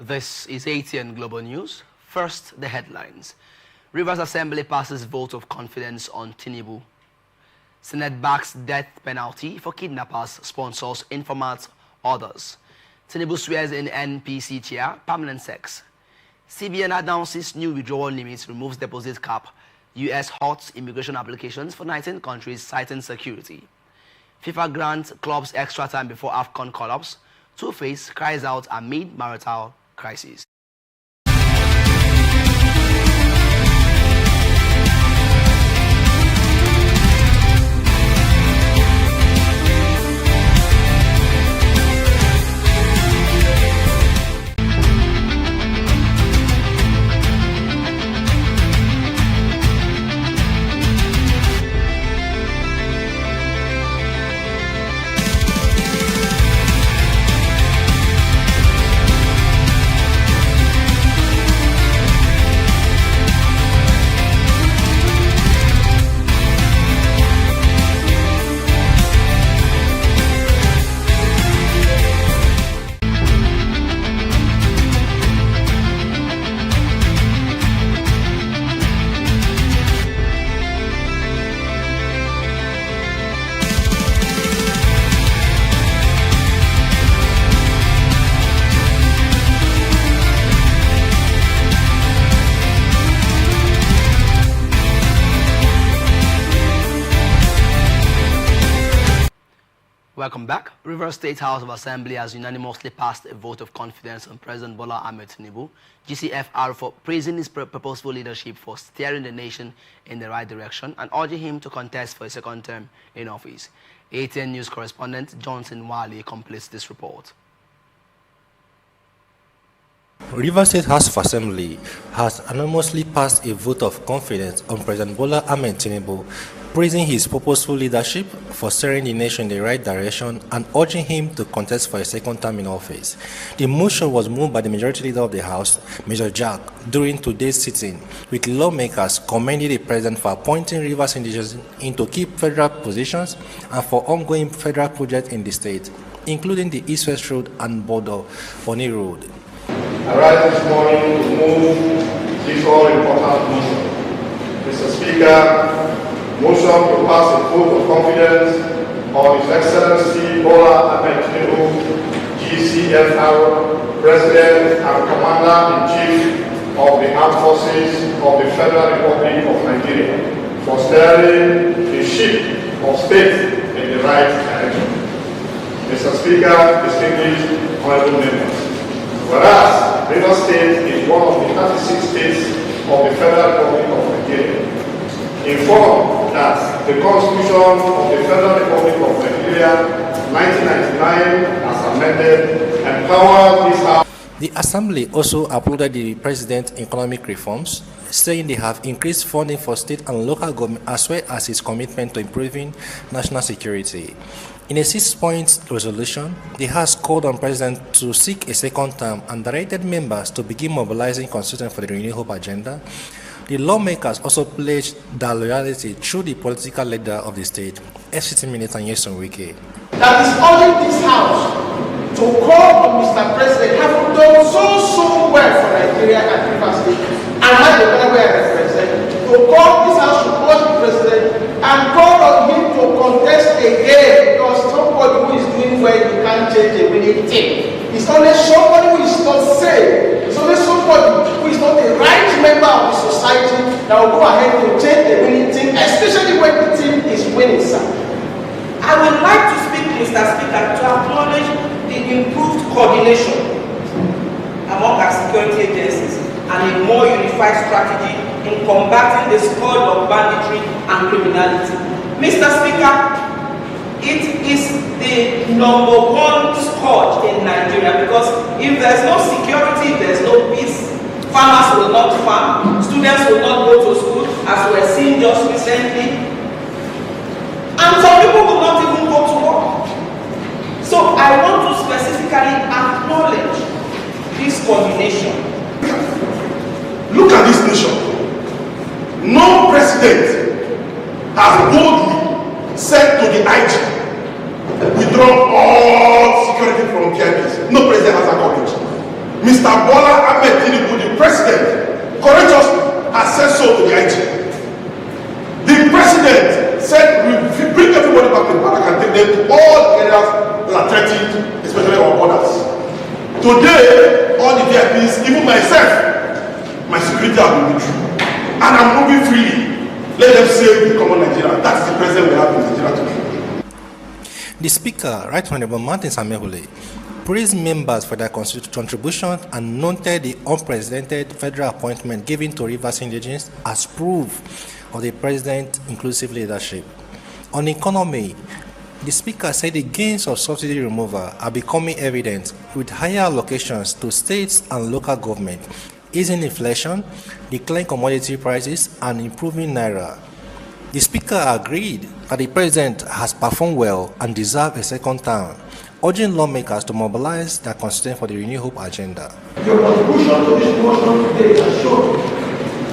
This is ATN Global News. First, the headlines. Rivers Assembly passes vote of confidence on Tinubu. Senate backs death penalty for kidnappers, sponsors, informants, others. Tinubu swears in NPC chair, permanent sex. CBN announces new withdrawal limits, removes deposit cap. US halts immigration applications for 19 countries, citing security. FIFA grants clubs extra time before AFCON collapse. Two-Face cries out amid marital crisis. Welcome back. Rivers State House of Assembly has unanimously passed a vote of confidence on President Bola Ahmed Tinubu, GCFR, for praising his purposeful leadership for steering the nation in the right direction and urging him to contest for a second term in office. ATN News correspondent Johnson Wale completes this report. Rivers State House of Assembly has unanimously passed a vote of confidence on President Bola Ahmed Tinubu, praising his purposeful leadership for steering the nation in the right direction and urging him to contest for a second term in office. The motion was moved by the majority leader of the House, Major Jack, during today's sitting, with lawmakers commending the president for appointing Rivers indigenous into key federal positions and for ongoing federal projects in the state, including the East-West Road and Border-Bonny Road. I rise this morning to move this all-important motion. Mr. Speaker, motion to pass a vote of confidence on His Excellency Bola Ahmed Tinubu, GCFR, President and Commander-in-Chief of the Armed Forces of the Federal Republic of Nigeria, for steering the ship of state in the right direction. Mr. Speaker, distinguished honorable members, whereas Rivers State is one of the 36 states of the Federal Republic of Nigeria, informed that the Constitution of the Federal Republic of Nigeria, 1999, as amended, empowers this House. The Assembly also applauded the President's economic reforms, saying they have increased funding for state and local government as well as his commitment to improving national security. In a 6-point resolution, the House called on the President to seek a second term and directed members to begin mobilizing constituents for the Renewed Hope agenda. The lawmakers also pledged their loyalty through the political leader of the state, FCT Minister Nyesom Wike. That is urging this House to call on Mr. President, having done so well for Nigeria and Rivers State, and have the power I represent, to call this House to urge the President and call on him to contest again, because somebody who is doing well, you can't change a winning team. It's only somebody who is not safe. It's only somebody who is not the right member of the society that will go ahead to change the winning team, especially when the team is winning, sir. I would like to speak, Mr. Speaker, to acknowledge the improved coordination among our security agencies and a more unified strategy in combating the scourge of banditry and criminality. Mr. Speaker, it is the #1 scourge in Nigeria, because if there's no security, there's no peace. Farmers will not farm, students will not go to school, as we were seeing just recently, and some people will not even go to work. So I want to specifically acknowledge this coordination. Look at this nation. No president has boldly said to the IG, withdraw all security from KIPs. No president has that courage. Mr. Bola Ahmed Tinubu, the president, courageously has said so to the IG. The president said, we bring everybody back to the park and take them to all the areas that are threatened, especially our borders. Today, all the VIPs, even myself, my security have been withdrawn. And I'm moving freely. Let them save the common Nigeria. That's the president we have in Nigeria today. The Speaker, Right Honorable Martin Samehule, praised members for their contributions and noted the unprecedented federal appointment given to Rivers indigents as proof of the President's inclusive leadership. On economy, the Speaker said the gains of subsidy removal are becoming evident with higher allocations to states and local government, easing inflation, declining commodity prices, and improving Naira. The Speaker agreed that the President has performed well and deserves a second term, urging lawmakers to mobilize their constituents for the Renew Hope agenda. Your contribution to this motion today has shown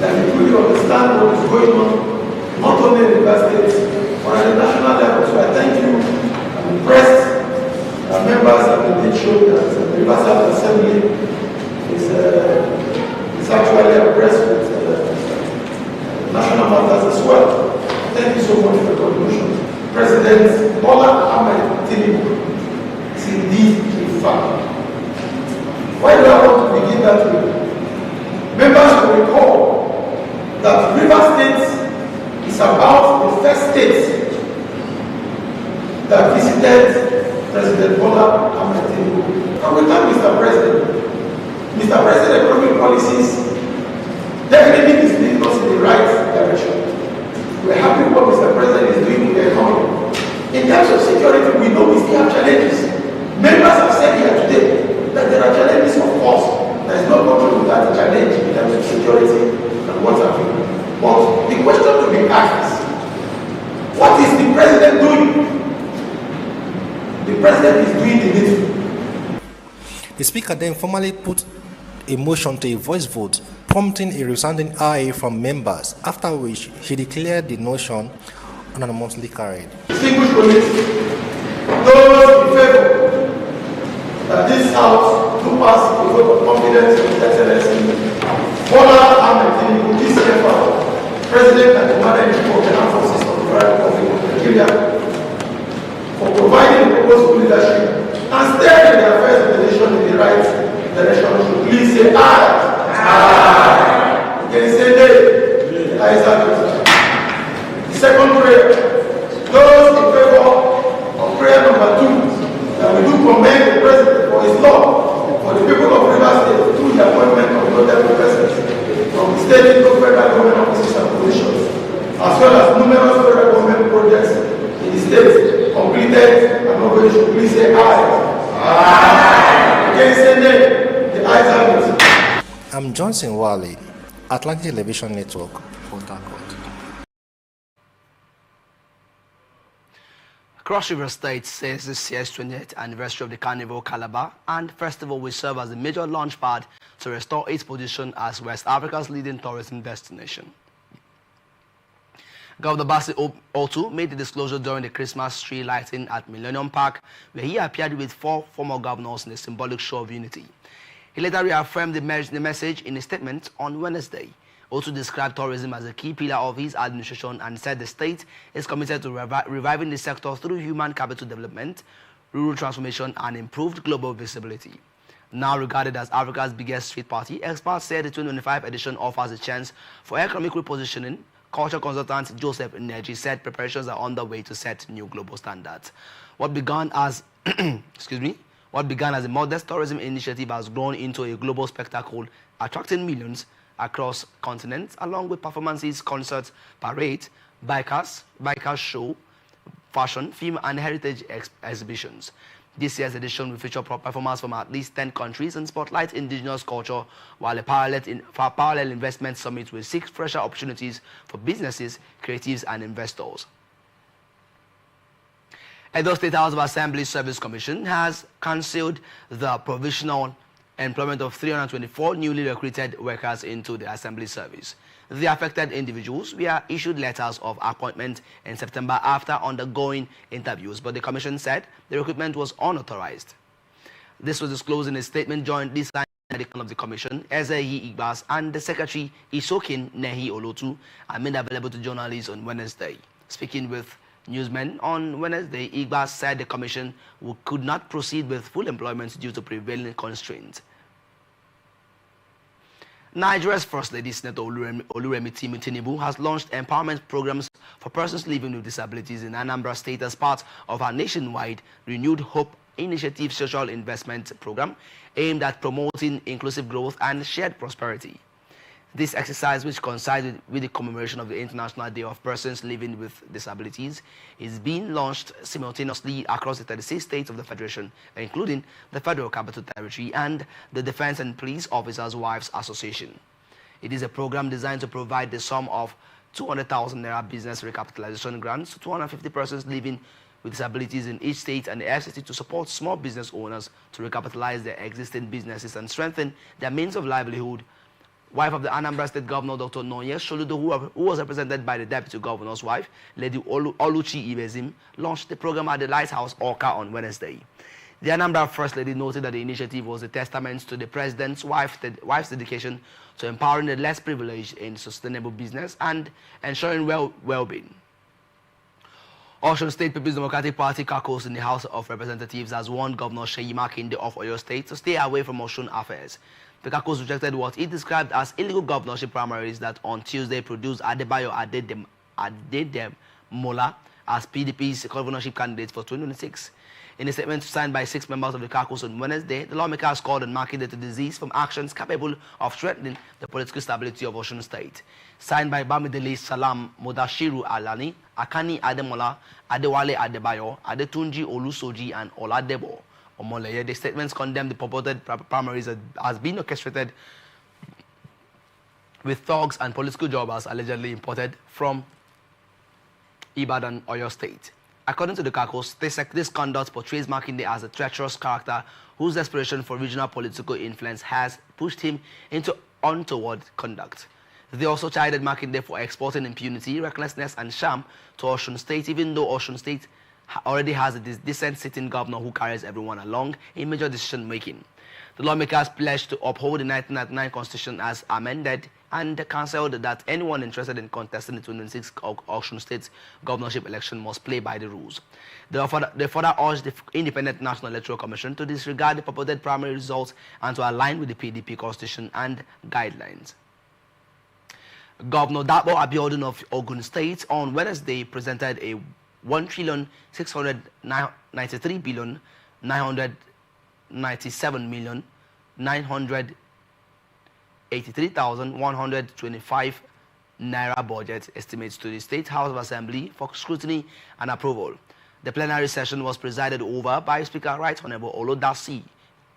that you fully understand what is going on, not only in the states, but at the national level. So I thank you. I'm impressed that members have been shown that the Rivers Assembly is actually abreast with national matters as well. Thank you so much for your contribution. President Bola Ahmed Tinubu is indeed a fact. Why do I want to begin that way? Members will recall that Rivers State is about the first state that visited President Bola Ahmed Tinubu. And we thank Mr. President. Mr. President, economic policies definitely is leading us in the right direction. We're happy with what Mr. President is doing with the economy. In terms of security, we know we still have challenges. Members have said here today that there are challenges, of course. There is no country without a challenge in terms of security and what's happening. But the question to be asked is, what is the President doing? The President is doing the needful. The Speaker then formally put a motion to a voice vote, prompting a resounding aye from members, after which he declared the motion unanimously carried. Distinguished colleagues, those in favor that this House do pass a vote of confidence in His Excellency Bola Ahmed Tinubu, this effort, President and Commander-in-Chief of the Armed Forces of the Federal Republic of Nigeria, for providing the proposed leadership and steering the affairs of the nation in the right direction, should please say aye. Aye. You can say nay. The ayes have it. The second prayer, those in favor of prayer number 2, that we do commend the President for his law for the people of Rivers State through the appointment of notable persons from the state to federal government offices and positions, as well as numerous federal government projects in the state completed and nobody should please say aye. Aye. Again say nay. The ayes have it. I'm Johnson Wally, Atlantic Television Network, Port Harcourt. Cross River State says this year's 20th anniversary of the Carnival Calabar and Festival will serve as a major launchpad to restore its position as West Africa's leading tourism destination. Governor Bassey Otu made the disclosure during the Christmas tree lighting at Millennium Park, where he appeared with 4 former governors in a symbolic show of unity. He later reaffirmed the message in a statement on Wednesday. Otu described tourism as a key pillar of his administration and said the state is committed to reviving the sector through human capital development, rural transformation, and improved global visibility. Now regarded as Africa's biggest street party, experts said the 2025 edition offers a chance for economic repositioning. Culture consultant Joseph Neji said preparations are underway to set new global standards. What began as What began as a modest tourism initiative has grown into a global spectacle, attracting millions across continents, along with performances, concerts, parades, bikers show, fashion, film, and heritage exhibitions. This year's edition will feature performers from at least 10 countries and spotlight indigenous culture, while a parallel investment summit will seek fresher opportunities for businesses, creatives, and investors. Edo State House of Assembly Service Commission has cancelled the provisional employment of 324 newly recruited workers into the Assembly Service. The affected individuals were issued letters of appointment in September after undergoing interviews, but the Commission said the recruitment was unauthorized. This was disclosed in a statement during this of the commission, Ezeyi Igbas, and the secretary Isokin Nehi Olotu are made available to journalists on Wednesday. Speaking with newsmen on Wednesday, Igbas said the commission could not proceed with full employment due to prevailing constraints. Nigeria's First Lady, Senator Oluremi Tinubu, has launched empowerment programs for persons living with disabilities in Anambra State as part of her nationwide Renewed Hope Initiative social investment program aimed at promoting inclusive growth and shared prosperity. This exercise, which coincides with the commemoration of the International Day of Persons Living with Disabilities, is being launched simultaneously across the 36 states of the Federation, including the Federal Capital Territory and the Defense and Police Officers' Wives Association. It is a program designed to provide the sum of 200,000 Naira business recapitalization grants to 250 persons living with disabilities in each state and the FCT to support small business owners to recapitalize their existing businesses and strengthen their means of livelihood. Wife of the Anambra State Governor, Dr. Nonye Soludo, who was represented by the Deputy Governor's wife, Lady Oluchi Ibezim, launched the program at the Lighthouse Orca on Wednesday. The Anambra First Lady noted that the initiative was a testament to the President's wife's dedication to empowering the less privileged in sustainable business and ensuring well-being. Osun State People's Democratic Party caucus in the House of Representatives has warned Governor Seyi Makinde of Oyo State to stay away from Osun affairs. The caucus rejected what it described as illegal governorship primaries that on Tuesday produced Adebayo Adedemola as PDP's governorship candidate for 2026. In a statement signed by 6 members of the caucus on Wednesday, the lawmakers called on Makinde to desist from actions capable of threatening the political stability of Osun State. Signed by Bamidele Salam, Modashiru Alani, Akani Ademola, Adewale Adebayo, Adetunji Olusoji, and Oladebo Omoleye, the statements condemned the purported primaries as being orchestrated with thugs and political jobbers allegedly imported from Ibadan, Oyo State. According to the caucus, this conduct portrays Makinde as a treacherous character whose desperation for regional political influence has pushed him into untoward conduct. They also chided Makinde for exporting impunity, recklessness, and sham to Osun State, even though Osun State already has a decent sitting governor who carries everyone along in major decision-making. The lawmakers pledged to uphold the 1999 Constitution as amended and cancelled that anyone interested in contesting the 2026 Osun State governorship election must play by the rules. They further urged the Independent National Electoral Commission to disregard the purported primary results and to align with the PDP Constitution and guidelines. Governor Dapo Abiodun of Ogun State on Wednesday presented a 1,693,997,983,125 Naira budget estimates to the State House of Assembly for scrutiny and approval. The plenary session was presided over by Speaker Right Honorable Olodasi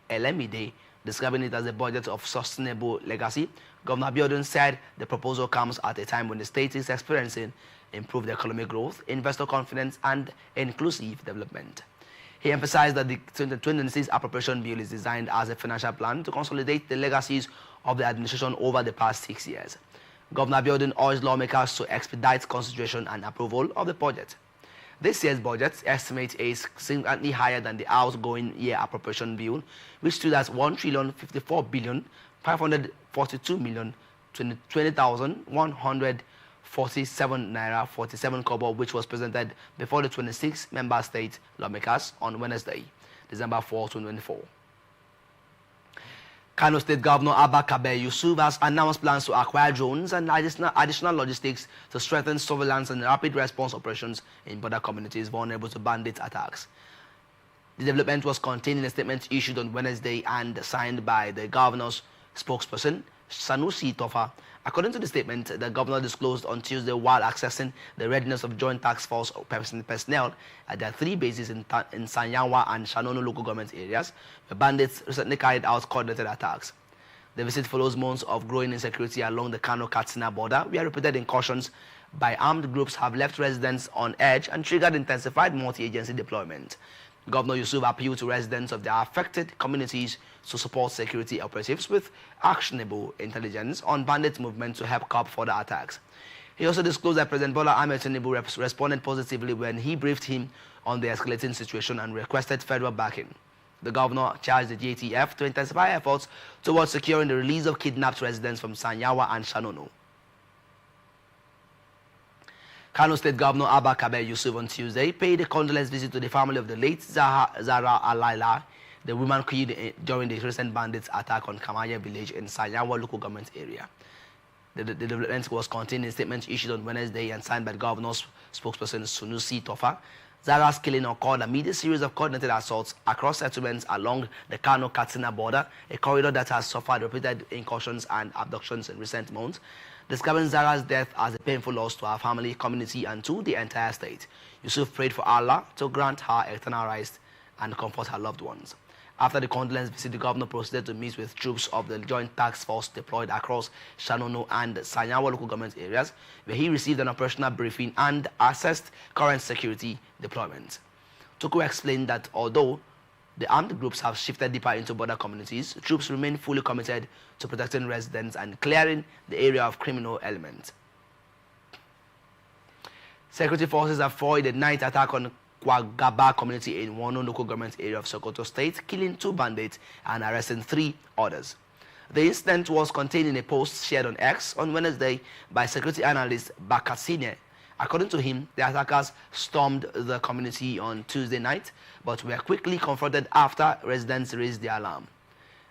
Elemide, describing it as a budget of sustainable legacy. Governor Abiodun said the proposal comes at a time when the state is experiencing improved economic growth, investor confidence, and inclusive development. He emphasized that the 2026 appropriation bill is designed as a financial plan to consolidate the legacies of the administration over the past 6 years. Governor Abiodun urged lawmakers to expedite consideration and approval of the budget. This year's budget estimate is significantly higher than the outgoing year appropriation bill, which stood at 1,054,542,020,147 Naira 47 kobo, which was presented before the 26 member state lawmakers on Wednesday, December 4, 2024. Kano State Governor Abba Kabir Yusuf has announced plans to acquire drones and additional logistics to strengthen surveillance and rapid response operations in border communities vulnerable to bandit attacks. The development was contained in a statement issued on Wednesday and signed by the governor's spokesperson, Sanusi Tofa. According to the statement, the governor disclosed on Tuesday while accessing the readiness of Joint Task Force personnel at their 3 bases in Sanyawa and Shanono local government areas, where bandits recently carried out coordinated attacks. The visit follows months of growing insecurity along the Kano-Katsina border, where repeated incursions by armed groups have left residents on edge and triggered intensified multi-agency deployment. Governor Yusuf appealed to residents of the affected communities to support security operatives with actionable intelligence on bandit movement to help curb further attacks. He also disclosed that President Bola Ahmed Tinubu responded positively when he briefed him on the escalating situation and requested federal backing. The governor charged the JTF to intensify efforts towards securing the release of kidnapped residents from Sanyawa and Shanono. Kano State Governor Abba Kabir Yusuf on Tuesday paid a condolence visit to the family of the late Zara Alaila, the woman killed during the recent bandits' attack on Kamaya village in Sanyawa local government area. The development was contained in a statement issued on Wednesday and signed by the governor's spokesperson Sunusi Tofa. Zara's killing occurred amid a series of coordinated assaults across settlements along the Kano-Katsina border, a corridor that has suffered repeated incursions and abductions in recent months, describing Zara's death as a painful loss to our family, community, and to the entire state. Yusuf prayed for Allah to grant her eternal rest and comfort her loved ones. After the condolence visit, the governor proceeded to meet with troops of the Joint Task Force deployed across Shanono and Sanyawa local government areas, where he received an operational briefing and assessed current security deployment. Toko explained that although the armed groups have shifted deeper into border communities, troops remain fully committed to protecting residents and clearing the area of criminal elements. Security forces have foiled a night attack on Kwagaba community in Wano local government area of Sokoto State, killing 2 bandits and arresting 3 others. The incident was contained in a post shared on X on Wednesday by security analyst Bakasine. According to him, the attackers stormed the community on Tuesday night, but were quickly confronted after residents raised the alarm.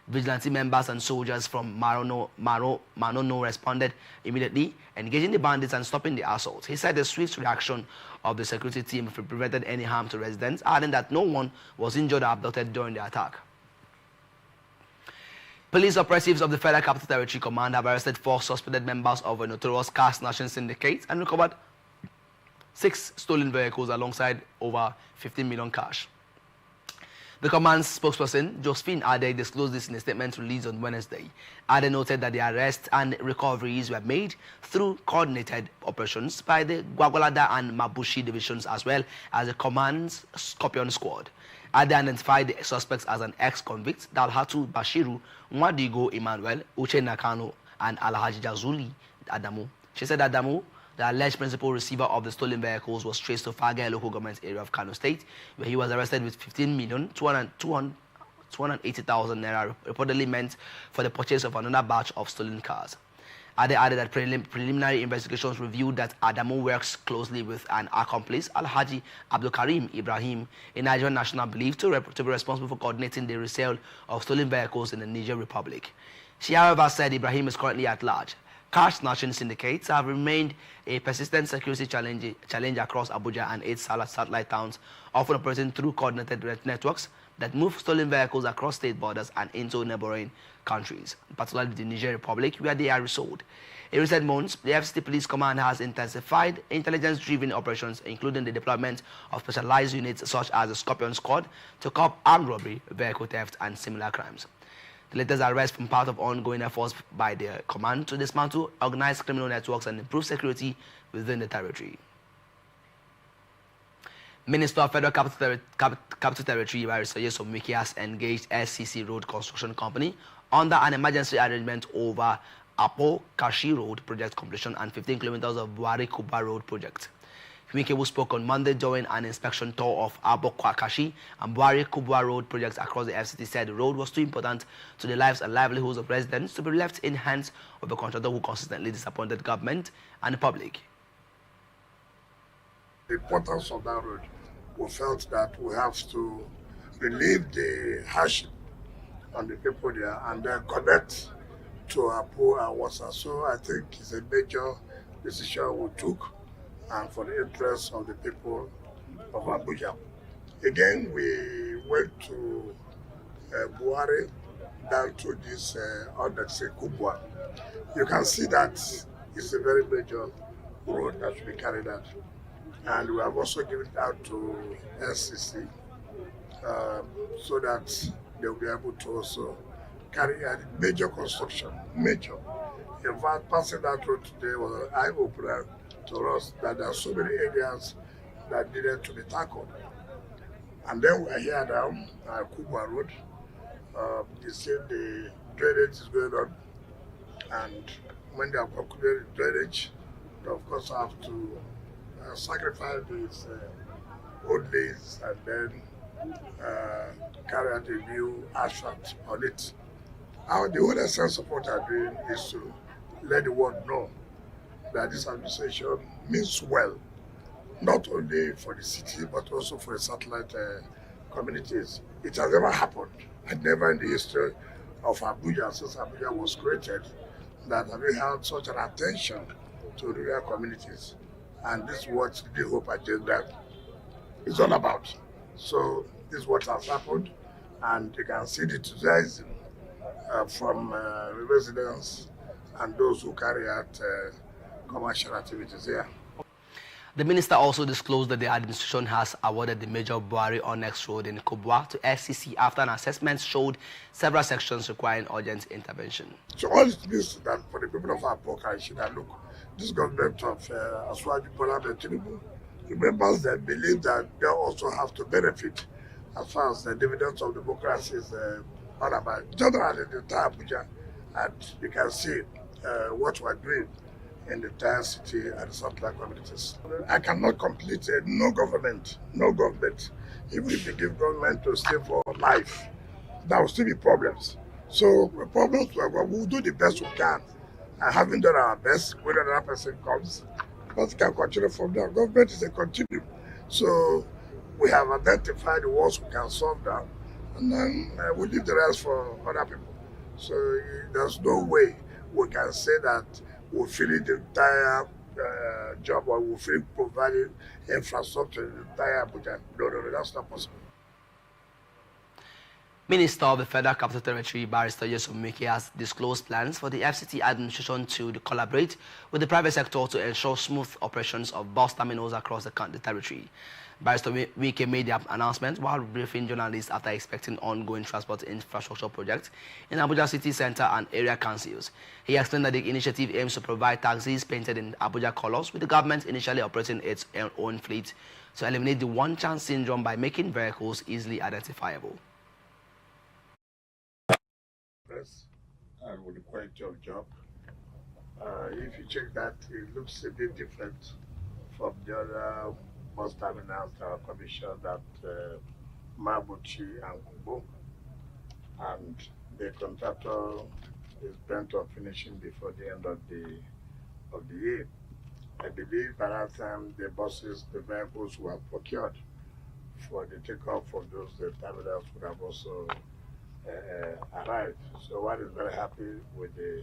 Vigilante members and soldiers from Manono responded immediately, engaging the bandits and stopping the assault. He said the swift reaction of the security team prevented any harm to residents, adding that no one was injured or abducted during the attack. Police operatives of the Federal Capital Territory Command have arrested 4 suspected members of a notorious car snatching syndicate and recovered 6 stolen vehicles alongside over 15 million cash. The command's spokesperson, Josephine Ade, disclosed this in a statement released on Wednesday. Ade noted that the arrests and recoveries were made through coordinated operations by the Gwagwalada and Mabushi divisions as well as the command's Scorpion squad. Ade identified the suspects as an ex-convict, Dalhatu Bashiru, Mwadigo Emmanuel, Uche Nakano, and Alhaji Jazuli Adamu. She said Adamu, the alleged principal receiver of the stolen vehicles, was traced to Fagay local government area of Kano State, where he was arrested with 15,280,000 naira reportedly meant for the purchase of another batch of stolen cars. Ade added that preliminary investigations revealed that Adamu works closely with an accomplice, Alhaji Abdul Karim Ibrahim, a Nigerian national believed to be responsible for coordinating the resale of stolen vehicles in the Niger Republic. She, however, said Ibrahim is currently at large. Cash snatching syndicates have remained a persistent security challenge across Abuja and 8 satellite towns, often operating through coordinated networks that move stolen vehicles across state borders and into neighboring countries, particularly the Niger Republic, where they are resold. In recent months, the FCT Police Command has intensified intelligence-driven operations, including the deployment of specialized units such as the Scorpion Squad to curb armed robbery, vehicle theft, and similar crimes. The latest arrest from part of ongoing efforts by the command to dismantle organized criminal networks and improve security within the territory. Minister of Federal Capital Territory, Barrister Yesom Wiki, has engaged SCC Road Construction Company under an emergency arrangement over Apo Kashi Road project completion and 15 kilometers of Buhari Kuba Road project. Wike, who spoke on Monday during an inspection tour of Abo Kwakashi and Buhari Kubwa Road projects across the FCT, said the road was too important to the lives and livelihoods of residents to be left in hands of a contractor who consistently disappointed government and the public. The importance of that road, we felt that we have to relieve the hardship on the people there and then connect to Apo and Wasa. So I think it's a major decision we took, and for the interest of the people of Abuja. Again, we went to Buhari down to this Odexi Kubwa. You can see that it's a very major road that should be carried out. And we have also given it out to SCC so that they'll be able to also carry out major construction, major. In fact, passing that road today was an eye-opener to us that there are so many areas that needed to be tackled. And then we're here now at Kubwa Road. You see the drainage is going on, and when they have concluded the drainage, they of course have to sacrifice these old days and then carry out a new asphalt on it. The whole essence of what I'm doing is to let the world know that this administration means well, not only for the city, but also for the satellite communities. It has never happened, and never in the history of Abuja, since Abuja was created, that we had such an attention to rural communities. And this is what the Hope Agenda is all about. So this is what has happened, and you can see the enthusiasm from residents and those who carry out commercial activities here. The minister also disclosed that the administration has awarded the major Buhari Onyx Road in Kubwa to SCC after an assessment showed several sections requiring urgent intervention. So all it means that for the people of Apoka, I should look, this government of Aswaju Bola Tinubu, remembers that believe that they also have to benefit as far as the dividends of democracy is all about. Generally, the entire Abuja, and you can see what we're doing in the entire city and the satellite communities. I cannot complete no government, even if you give government to stay for life, there will still be problems. So the problems, we'll do the best we can. And having done our best, when another person comes, but can continue from there. Government is a continuum. So we have identified the ones we can solve that, and then we leave the rest for other people. So there's no way we can say that we'll finish the entire job or we'll finish providing infrastructure in the entire Abuja. No, that's not possible. Minister of the Federal Capital Territory, Barrister Yusuf Miki, has disclosed plans for the FCT administration to collaborate with the private sector to ensure smooth operations of bus terminals across the territory. Barrister Miki made the announcement while briefing journalists after expecting ongoing transport infrastructure projects in Abuja City Centre and area councils. He explained that the initiative aims to provide taxis painted in Abuja colours, with the government initially operating its own fleet to eliminate the one-chance syndrome by making vehicles easily identifiable. And with the quality of job, if you check that, it looks a bit different from the other bus terminals that are commissioned at Mabuchi and Kubo, and the contractor is bent on finishing before the end of the year. I believe by that time the vehicles were procured for the takeoff of those terminals would have also arrived. So one is very happy with the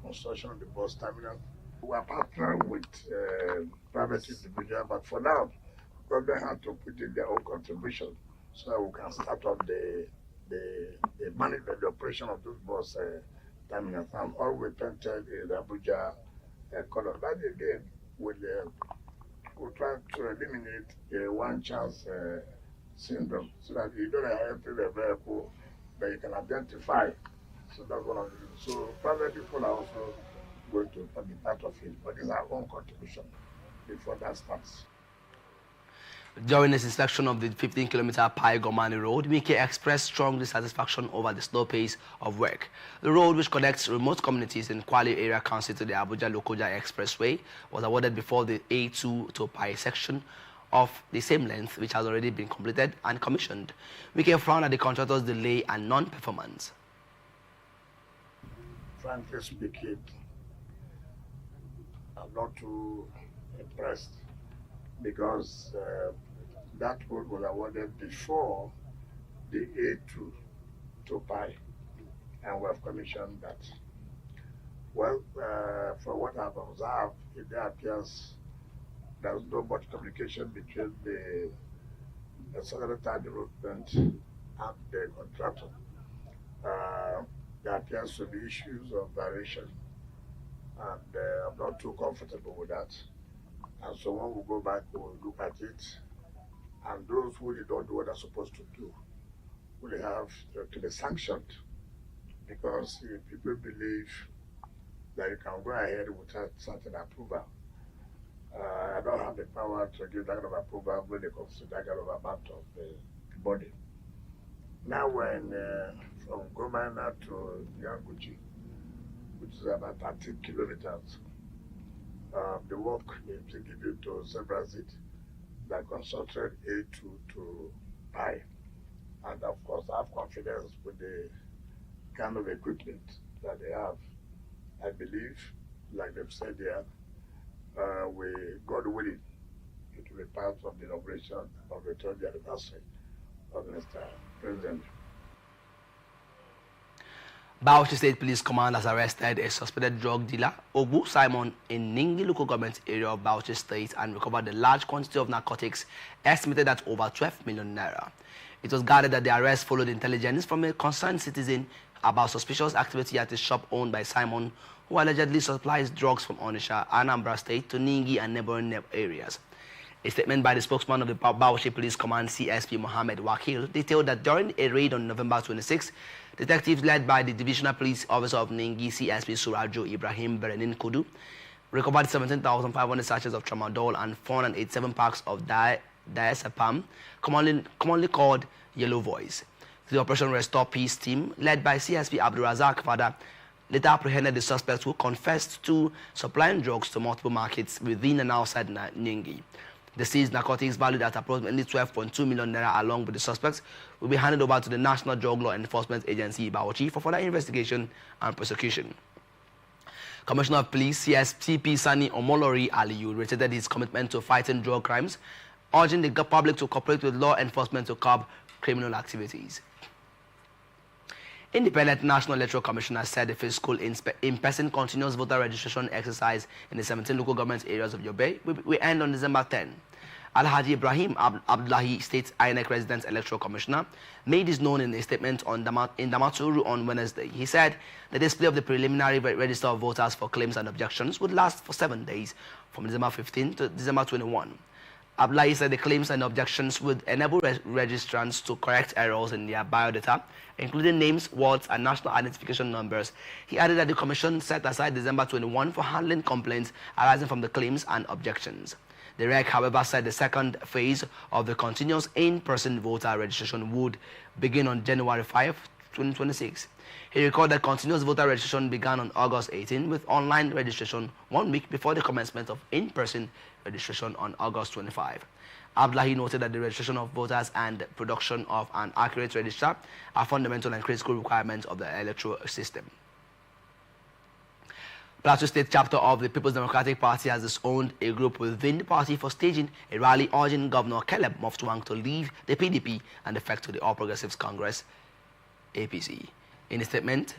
construction of the bus terminal. We are partnering with private individuals, but for now, government have to put in their own contribution so that we can start up the management, the operation of those bus terminals. And all we painted in Abuja color. That again will try to eliminate the one chance syndrome, so that you don't have to the vehicle that you can identify. So that's one of them. So private people are also going to be part of it, but it's our own contribution before that starts. During his inspection of the 15-kilometer Pai Gomani Road, Miki expressed strong dissatisfaction over the slow pace of work. The road, which connects remote communities in Kwale Area Council to the Abuja-Lokoja Expressway, was awarded before the A2 to Pai section of the same length, which has already been completed and commissioned. Miki frowned at the contractor's delay and non-performance. Frankly speaking, I'm not too impressed, because that road was awarded before the A2 to Pai, and we have commissioned that. Well, from what I've observed, it appears there's no much communication between the secretary development and the contractor. There appears to be issues of variation, and I'm not too comfortable with that. And so when we go back, we'll look at it, and those who don't do what they're supposed to do will have to be sanctioned, because if people believe that you can go ahead without certain approval, I don't have the power to give that kind of approval when it comes to that kind of amount of the body. Now when from Gomana to Yanguchi, which is about 13 kilometers, the work is given to Zebrazit that constructed A2 to Pai. confidence with the kind of equipment that they have. I believe, like they've said there, God willing, it will be part of the inauguration of the 30th anniversary of Mr. President. Bauchi State Police Command has arrested a suspected drug dealer, Ogu Simon, in Ningi local government area of Bauchi State and recovered a large quantity of narcotics estimated at over 12 million naira. It was gathered that the arrest followed intelligence from a concerned citizen about suspicious activity at a shop owned by Simon, who allegedly supplies drugs from Onitsha, Anambra State to Ningi and neighboring areas. A statement by the spokesman of the Bauchi Police Command, CSP Mohammed Wakil, detailed that during a raid on November 26, detectives led by the Divisional Police Officer of Ningi, CSP Surajo Ibrahim Berenin Kudu, recovered 17,500 sachets of tramadol and 487 packs of diazepam, commonly called Yellow Voice. The Operation Restore Peace team, led by CSP Abdurazak Fada, later apprehended the suspects who confessed to supplying drugs to multiple markets within and outside Ningi. The seized narcotics, valued at approximately 12.2 million naira, along with the suspects, will be handed over to the National Drug Law Enforcement Agency, Bauchi, for further investigation and prosecution. Commissioner of Police CSP Sani Omolori Aliyu reiterated his commitment to fighting drug crimes, urging the public to cooperate with law enforcement to curb criminal activities. Independent National Electoral Commissioner said the physical in-person continuous voter registration exercise in the 17 local government areas of Yobe will end on December 10. Alhaji Ibrahim Abdullahi, State INEC Resident Electoral Commissioner, made this known in a statement in Damaturu on Wednesday. He said the display of the preliminary register of voters for claims and objections would last for 7 days, from December 15 to December 21. Abdullahi said the claims and objections would enable registrants to correct errors in their biodata, including names, words, and national identification numbers. He added that the Commission set aside December 21 for handling complaints arising from the claims and objections. The REC, however, said the second phase of the continuous in-person voter registration would begin on January 5, 2026. He recalled that continuous voter registration began on August 18 with online registration 1 week before the commencement of in-person registration on August 25. Abdullahi noted that the registration of voters and production of an accurate register are fundamental and critical requirements of the electoral system. Plateau State chapter of the People's Democratic Party has disowned a group within the party for staging a rally urging Governor Caleb Moftuang to leave the PDP and defect to the All Progressives Congress, APC. In a statement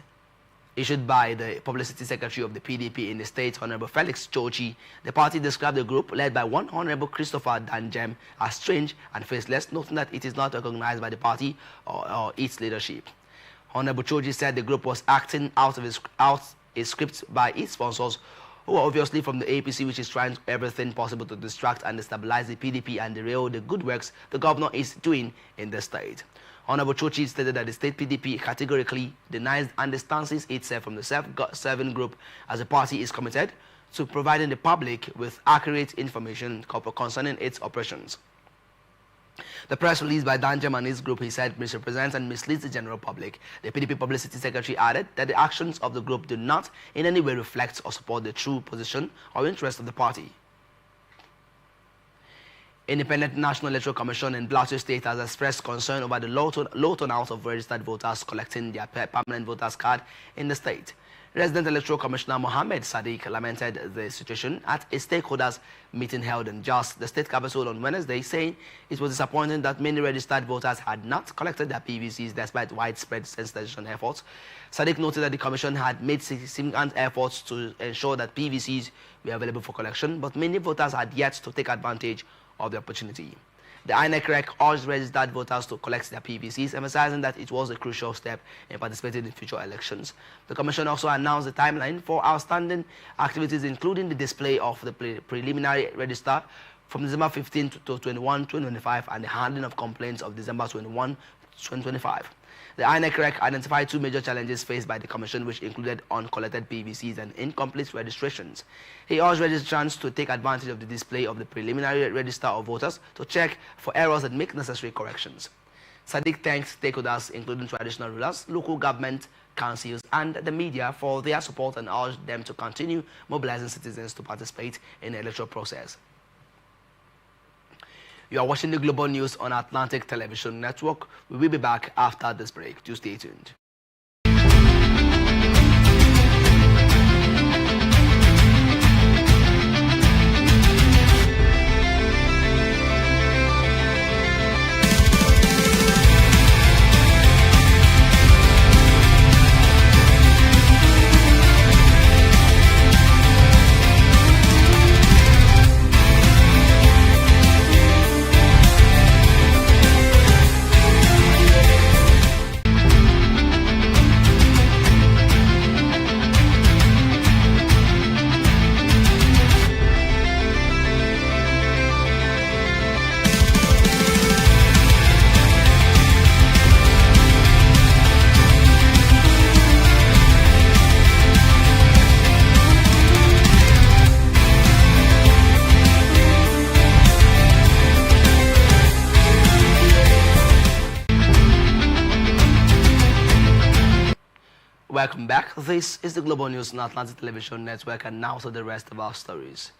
issued by the Publicity Secretary of the PDP in the state, Honorable Felix Chochi, the party described the group led by one Honorable Christopher Danjem as strange and faceless, noting that it is not recognized by the party or its leadership. Honorable Chochi said the group was acting out a script by its sponsors, who are obviously from the APC, which is trying everything possible to distract and destabilize the PDP and derail the good works the governor is doing in the state. Honorable Chochi stated that the state PDP categorically denies and distances itself from the self-serving group, as the party is committed to providing the public with accurate information concerning its operations. The press release by Danjem and his group, he said, misrepresents and misleads the general public. The PDP Publicity Secretary added that the actions of the group do not in any way reflect or support the true position or interest of the party. Independent National Electoral Commission in Plateau State has expressed concern over the low turnout of registered voters collecting their permanent voters card in the state. Resident Electoral Commissioner Mohammed Sadiq lamented the situation at a stakeholders meeting held in Jos, the state capital, on Wednesday, saying it was disappointing that many registered voters had not collected their PVCs despite widespread sensitization efforts. Sadiq noted that the Commission had made significant efforts to ensure that PVCs were available for collection, but many voters had yet to take advantage of the opportunity. The INEC REC urged registered voters to collect their PVCs, emphasizing that it was a crucial step in participating in future elections. The Commission also announced the timeline for outstanding activities, including the display of the preliminary register from December 15 to 21, 2025, and the handling of complaints of December 21, 2025. The INEC REC identified two major challenges faced by the Commission, which included uncollected PVCs and incomplete registrations. He urged registrants to take advantage of the display of the preliminary register of voters to check for errors and make necessary corrections. Sadiq thanked stakeholders, including traditional rulers, local government councils, and the media for their support and urged them to continue mobilizing citizens to participate in the electoral process. You are watching the Global News on Atlantic Television Network. We will be back after this break. Do stay tuned. Welcome back. This is the Global News on Atlantic Television Network, and now to the rest of our stories.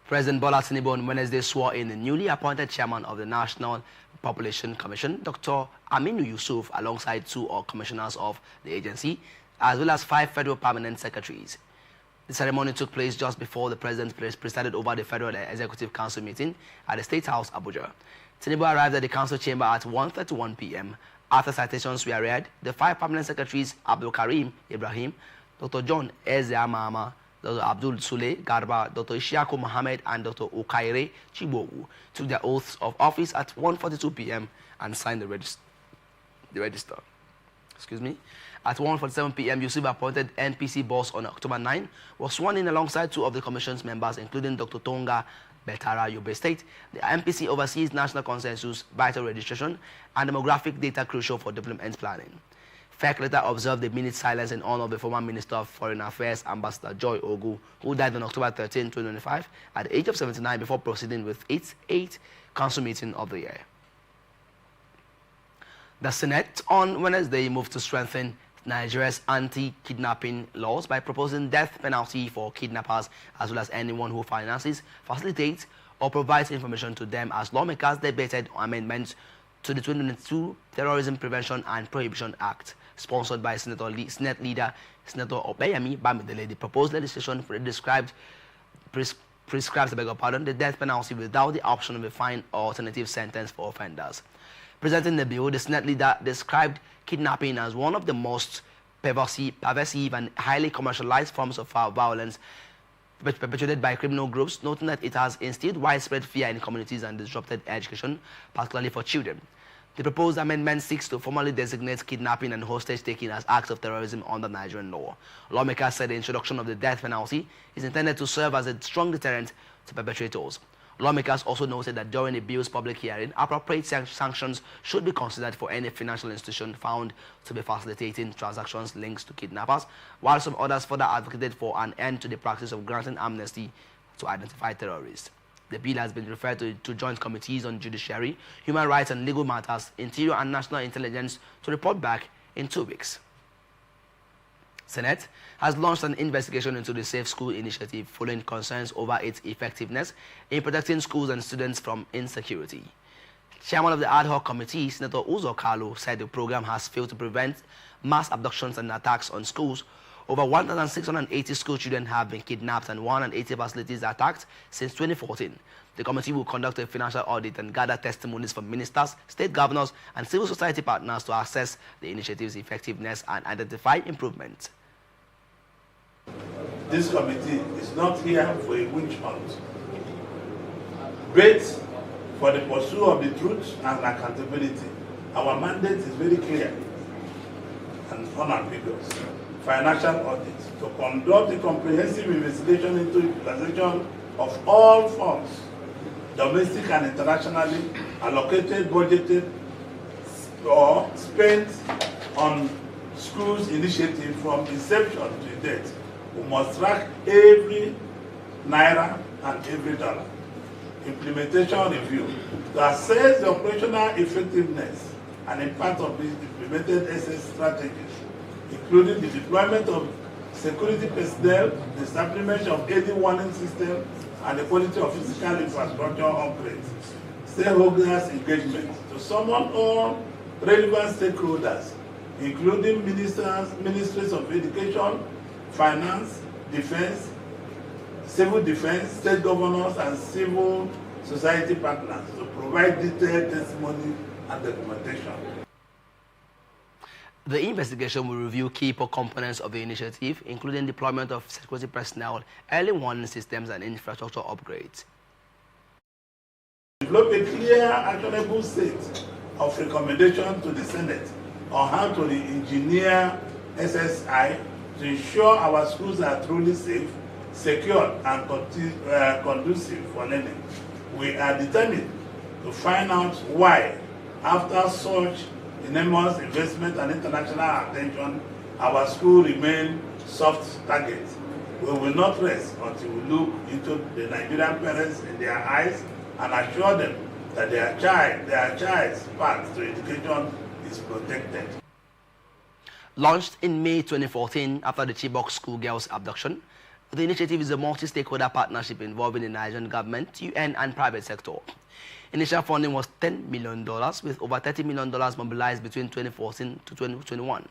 President Bola Tinubu on Wednesday swore in the newly appointed chairman of the National Population Commission, Dr. Aminu Yusuf, alongside 2 commissioners of the agency, as well as 5 federal permanent secretaries. The ceremony took place just before the president presided over the Federal Executive Council meeting at the State House, Abuja. Tinubu arrived at the council chamber at 1:31 p.m. After citations were read, the 5 permanent secretaries, Abdul Karim Ibrahim, Dr. John Ezeamama, Dr. Abdul Sule Garba, Dr. Ishaku Mohammed, and Dr. Ukaire Chibowu, took their oaths of office at 1:42 p.m. and signed the register. At 1:47 p.m., Yusuf, appointed NPC boss on October 9, was sworn in alongside 2 of the commission's members, including Dr. Tonga Betara, Yobe State. The MPC oversees national consensus, vital registration, and demographic data crucial for development planning. FEC later observed a minute silence in honor of the former Minister of Foreign Affairs, Ambassador Joy Ogu, who died on October 13, 2025, at the age of 79, before proceeding with its 8th council meeting of the year. The Senate on Wednesday moved to strengthen Nigeria's anti-kidnapping laws by proposing death penalty for kidnappers, as well as anyone who finances, facilitates, or provides information to them, as lawmakers debated amendments to the 2022 Terrorism Prevention and Prohibition Act, sponsored by Senate leader Senator Opeyemi Bamidele. The proposed legislation prescribes the death penalty without the option of a fine or alternative sentence for offenders. Presenting the bill, the Senate leader described kidnapping as one of the most pervasive and highly commercialized forms of violence perpetrated by criminal groups, noting that it has instilled widespread fear in communities and disrupted education, particularly for children. The proposed amendment seeks to formally designate kidnapping and hostage-taking as acts of terrorism under Nigerian law. Lawmakers said the introduction of the death penalty is intended to serve as a strong deterrent to perpetrators. Lawmakers also noted that during the bill's public hearing, appropriate sanctions should be considered for any financial institution found to be facilitating transactions linked to kidnappers, while some others further advocated for an end to the practice of granting amnesty to identify terrorists. The bill has been referred to joint committees on judiciary, human rights and legal matters, interior and national intelligence to report back in 2 weeks. Senate has launched an investigation into the Safe School initiative following concerns over its effectiveness in protecting schools and students from insecurity. Chairman of the ad hoc committee, Senator Uzo Kalu, said the program has failed to prevent mass abductions and attacks on schools. Over 1,680 school children have been kidnapped and 180 facilities attacked since 2014. The committee will conduct a financial audit and gather testimonies from ministers, state governors, and civil society partners to assess the initiative's effectiveness and identify improvements. This committee is not here for a witch hunt, but for the pursuit of the truth and accountability. Our mandate is very clear and unambiguous. Financial audit to conduct a comprehensive investigation into utilization of all funds, domestic and internationally, allocated, budgeted, or spent on schools initiative from inception to date. We must track every naira and every dollar. Implementation review to assess the operational effectiveness and impact of the implemented SS strategies, including the deployment of security personnel, the establishment of early warning system, and the quality of physical infrastructure upgrades. stakeholders engagement to summon all relevant stakeholders, including ministries of education, finance, defense, civil defense, state governors, and civil society partners to provide detailed testimony and documentation. The investigation will review key components of the initiative, including deployment of security personnel, early warning systems, and infrastructure upgrades. Develop a clear, actionable set of recommendations to the Senate on how to re-engineer SSI to ensure our schools are truly safe, secure, and conducive for learning. We are determined to find out why, after such enormous investment and international attention, our school remain soft targets. We will not rest until we look into the Nigerian parents in their eyes and assure them that their child's path to education is protected. Launched in May 2014 after the Chibok schoolgirls' abduction, the initiative is a multi-stakeholder partnership involving the Nigerian government, UN, and private sector. Initial funding was $10 million, with over $30 million mobilized between 2014 to 2021.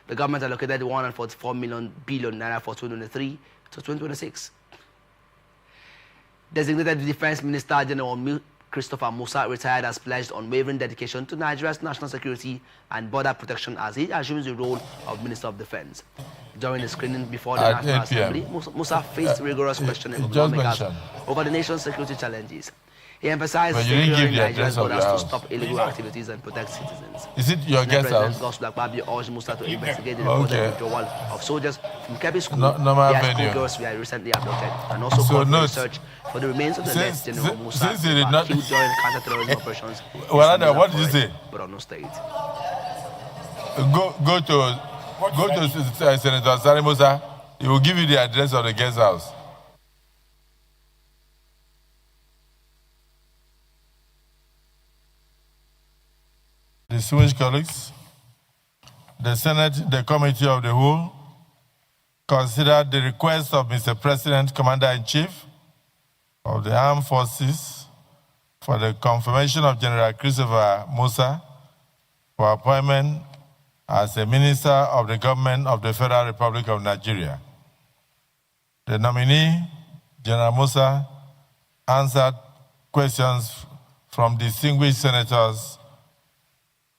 The government allocated 144 billion naira for 2023 to 2026. Designated Defense Minister General Christopher Musa retired as pledged unwavering dedication to Nigeria's national security and border protection as he assumes the role of Minister of Defense. During the screening before the National Assembly, Musa faced rigorous questioning from lawmakers over the nation's security challenges. He emphasized securing Nigeria's borders to stop illegal activities and protect citizens. Is it your guest house? President Godswill urged Musa to investigate the reported withdrawal of soldiers from Kebbi School, normal where schoolgirls were recently abducted, and also called for research for the remains of the late General Musa who were killed during counter-terrorism operations. What did you say? Borno State. Go to Senator Sani Musa. He will give you the address of the guest house. Distinguished colleagues, the Senate, the Committee of the Whole, considered the request of Mr. President, Commander-in-Chief of the Armed Forces for the confirmation of General Christopher Musa for appointment as a Minister of the Government of the Federal Republic of Nigeria. The nominee, General Musa, answered questions from distinguished senators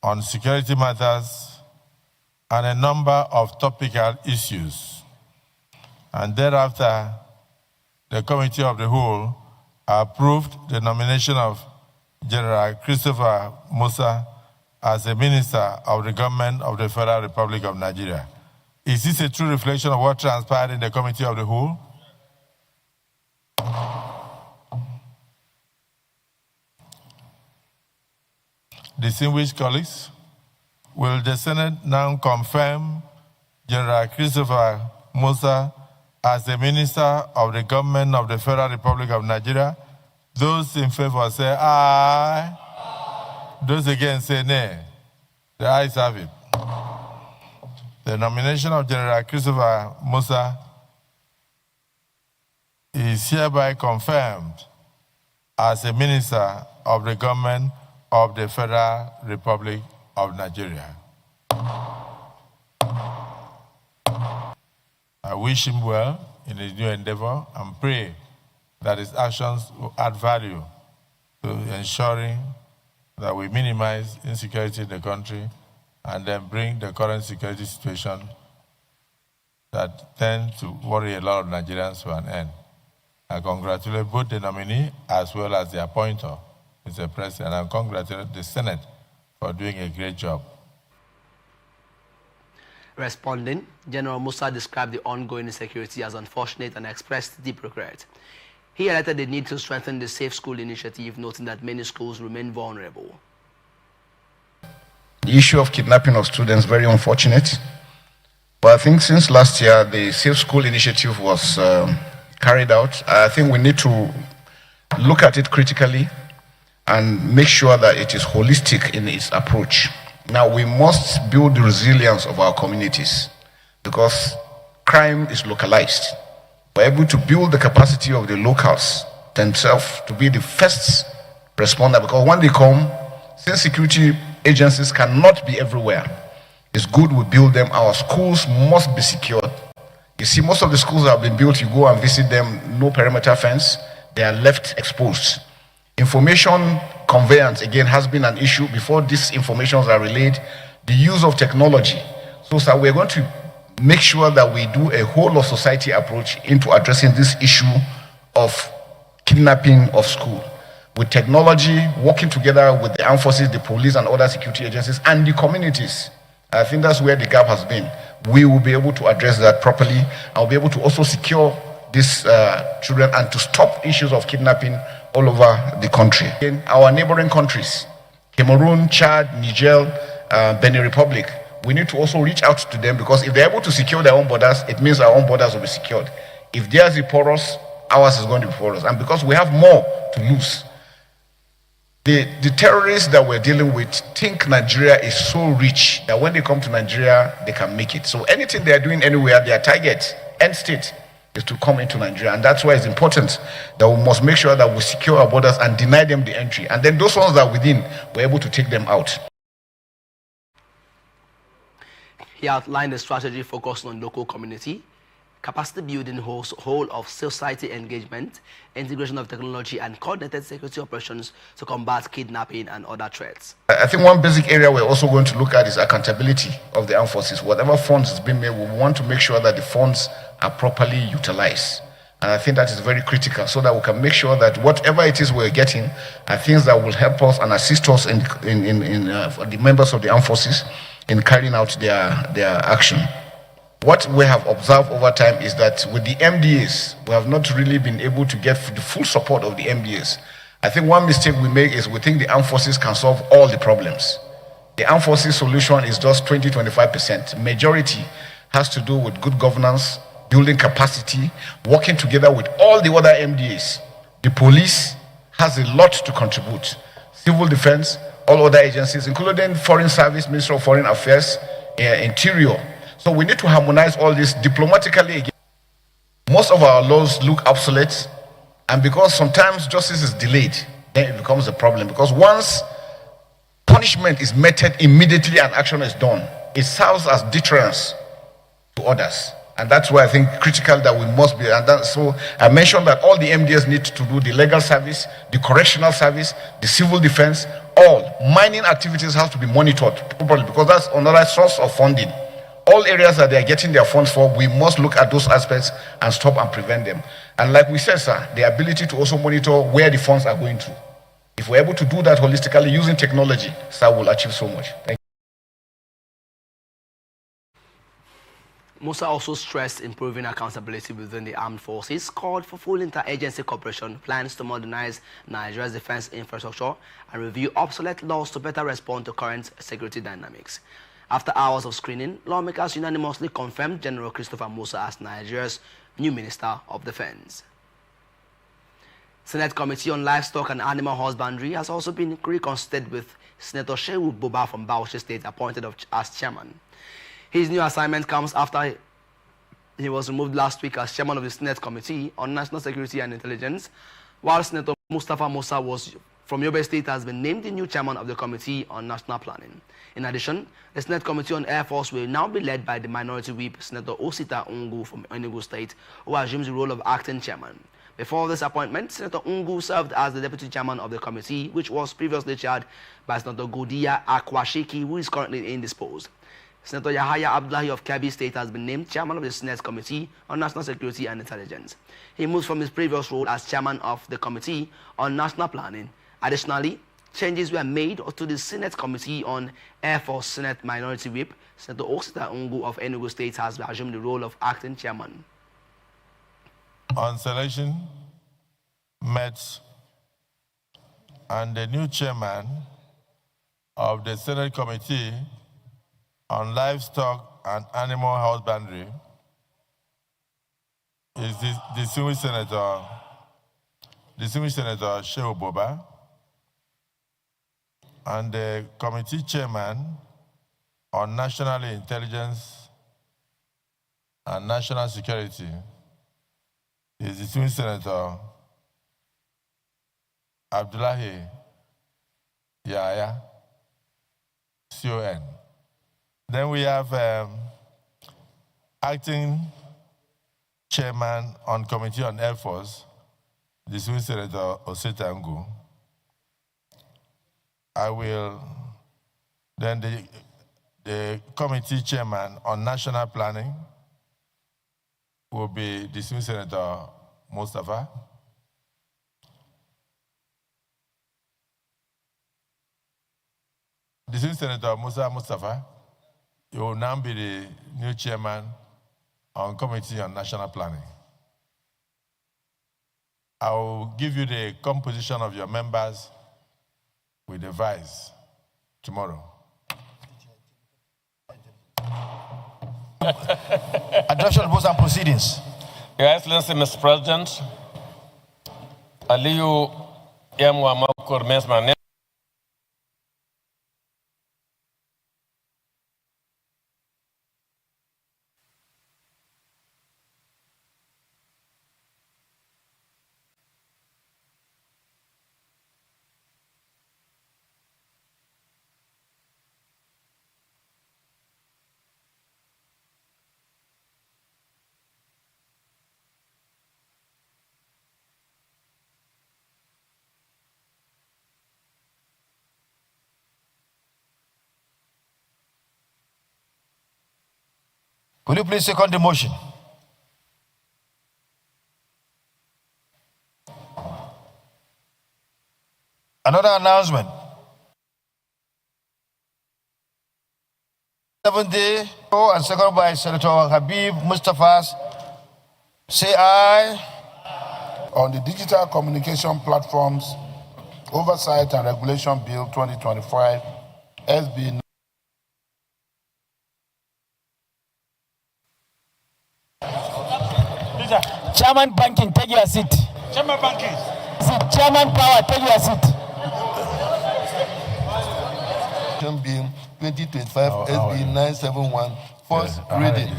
on security matters and a number of topical issues. And thereafter, the Committee of the Whole approved the nomination of General Christopher Musa as a Minister of the Government of the Federal Republic of Nigeria. Is this a true reflection of what transpired in the Committee of the Whole? Distinguished colleagues, will the Senate now confirm General Christopher Musa as the Minister of the Government of the Federal Republic of Nigeria? Those in favor say aye. Those against say nay. The ayes have it. The nomination of General Christopher Musa is hereby confirmed as a Minister of the Government of the Federal Republic of Nigeria. I wish him well in his new endeavor and pray that his actions will add value to ensuring that we minimize insecurity in the country and then bring the current security situation that tends to worry a lot of Nigerians to an end. I congratulate both the nominee as well as the appointer, Mr. President, and I congratulate the Senate for doing a great job. Responding, General Musa described the ongoing insecurity as unfortunate and expressed deep regret. He highlighted the need to strengthen the Safe School initiative, noting that many schools remain vulnerable. The issue of kidnapping of students is very unfortunate. But I think since last year, the Safe School initiative was carried out. I think we need to look at it critically and make sure that it is holistic in its approach. Now, we must build the resilience of our communities because crime is localized. We're able to build the capacity of the locals themselves to be the first responder, because when they come, since security agencies cannot be everywhere, it's good we build them. Our schools must be secured. You see, most of the schools that have been built, you go and visit them, no perimeter fence, they are left exposed. Information conveyance, again, has been an issue. Before these informations are relayed, the use of technology. So, sir, we're going to make sure that we do a whole of society approach into addressing this issue of kidnapping of school. With technology, working together with the armed forces, the police, and other security agencies, and the communities. I think that's where the gap has been. We will be able to address that properly. I'll be able to also secure these children and to stop issues of kidnapping all over the country. In our neighboring countries, Cameroon, Chad, Niger, Benin Republic, we need to also reach out to them, because if they're able to secure their own borders, it means our own borders will be secured. If theirs is porous, ours is going to be porous. And because we have more to lose, the terrorists that we're dealing with think Nigeria is so rich that when they come to Nigeria, they can make it. So anything they're doing anywhere, their target, end state, is to come into Nigeria. And that's why it's important that we must make sure that we secure our borders and deny them the entry. And then those ones that are within, we're able to take them out. He outlined a strategy focused on local community, capacity building, whole of society engagement, integration of technology, and coordinated security operations to combat kidnapping and other threats. I think one basic area we're also going to look at is accountability of the armed forces. Whatever funds is being made, we want to make sure that the funds are properly utilized. And I think that is very critical, so that we can make sure that whatever it is we're getting are things that will help us and assist us in the members of the armed forces in carrying out their action. What we have observed over time is that with the MDAs, we have not really been able to get the full support of the MDAs. I think one mistake we make is we think the armed forces can solve all the problems. The armed forces solution is just 20-25%. Majority has to do with good governance, building capacity, working together with all the other MDAs. The police has a lot to contribute. Civil defense, all other agencies, including Foreign Service, Ministry of Foreign Affairs, Interior. So we need to harmonize all this diplomatically. Most of our laws look obsolete, and because sometimes justice is delayed, then it becomes a problem. Because once punishment is meted immediately and action is done, it serves as deterrence to others. And that's why I think critical that we must be. And so I mentioned that all the MDS need to do the legal service, the correctional service, the civil defense, all mining activities have to be monitored properly, because that's another source of funding. All areas that they are getting their funds for, we must look at those aspects and stop and prevent them. And like we said, sir, the ability to also monitor where the funds are going to. If we're able to do that holistically using technology, sir, we'll achieve so much. Thank you. Musa also stressed improving accountability within the armed forces, called for full interagency cooperation, plans to modernize Nigeria's defense infrastructure, and review obsolete laws to better respond to current security dynamics. After hours of screening, lawmakers unanimously confirmed General Christopher Musa as Nigeria's new Minister of Defense. Senate Committee on Livestock and Animal Husbandry has also been reconstituted, with Senator Shehu Boba from Bauchi State appointed as chairman. His new assignment comes after he was removed last week as chairman of the Senate Committee on National Security and Intelligence, while Senator Mustapha Musa from Yobe State has been named the new chairman of the Committee on National Planning. In addition, the Senate Committee on Air Force will now be led by the Minority Whip, Senator Osita Ungu from Enugu State, who assumes the role of acting chairman. Before this appointment, Senator Ungu served as the deputy chairman of the committee, which was previously chaired by Senator Godiya Akwashiki, who is currently indisposed. Senator Yahaya Abdullahi of Kebbi State has been named chairman of the Senate Committee on National Security and Intelligence. He moves from his previous role as chairman of the Committee on National Planning. Additionally, changes were made to the Senate Committee on Air Force. Senate Minority Whip, Senator Osita Ungu of Enugu State, has assumed the role of acting chairman. On selection, met, and the new chairman of the Senate Committee on Livestock and Animal Husbandry is the distinguished Senator Shehu Boba, and the committee chairman on National Intelligence and National Security is the distinguished Senator Abdullahi Yeah. CON. Then we have acting chairman on Committee on Air Force, the Distinguished Senator Osetangu. Then the committee chairman on national planning will be Distinguished Senator Mustafa. Distinguished Senator Mustafa, you will now be the new chairman on Committee on National Planning. I will give you the composition of your members with the vice tomorrow. Adoption of rules and proceedings. Your Excellency, Mr. President, Aliyu Yamwa Makur Mensman. Will you please second the motion? Another announcement. 70 and second by Senator Habib Mustafa. Say aye. On the Digital Communication Platforms Oversight and Regulation Bill 2025, SB. Chairman Banking, take your seat. Chairman Banking. Chairman Power, take your seat. Bill 2025, SB 971, first reading.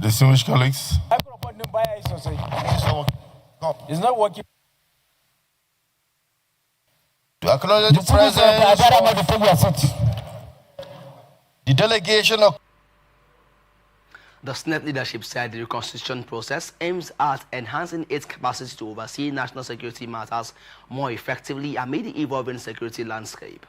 Distinguished colleagues. It's not working. To acknowledge the presence of the delegation of The Senate leadership said the reconstitution process aims at enhancing its capacity to oversee national security matters more effectively amid the evolving security landscape.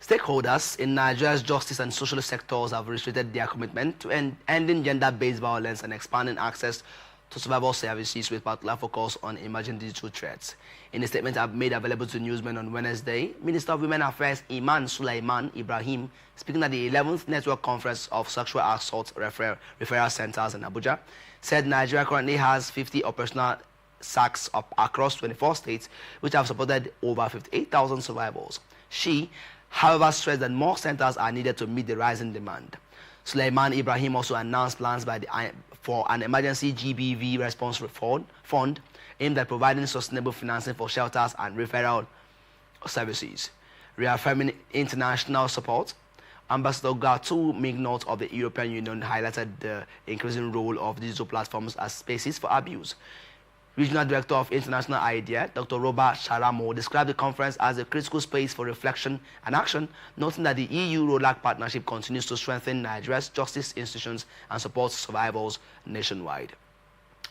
Stakeholders in Nigeria's justice and social sectors have reiterated their commitment to ending gender-based violence and expanding access to survival services with particular focus on emerging digital threats. In a statement made available to newsmen on Wednesday, Minister of Women Affairs Iman Sulaiman Ibrahim, speaking at the 11th Network Conference of Sexual Assault Referral Centers in Abuja, said Nigeria currently has 50 operational SACs across 24 states, which have supported over 58,000 survivors. She, however, stressed that more centers are needed to meet the rising demand. Sulaiman Ibrahim also announced plans for an emergency GBV response fund aimed at providing sustainable financing for shelters and referral services. Reaffirming international support, Ambassador Gatu Mignot of the European Union highlighted the increasing role of digital platforms as spaces for abuse. Regional Director of International IDEA, Dr. Robert Sharamo, described the conference as a critical space for reflection and action, noting that the EU-ROLAC partnership continues to strengthen Nigeria's justice institutions and support survivors nationwide.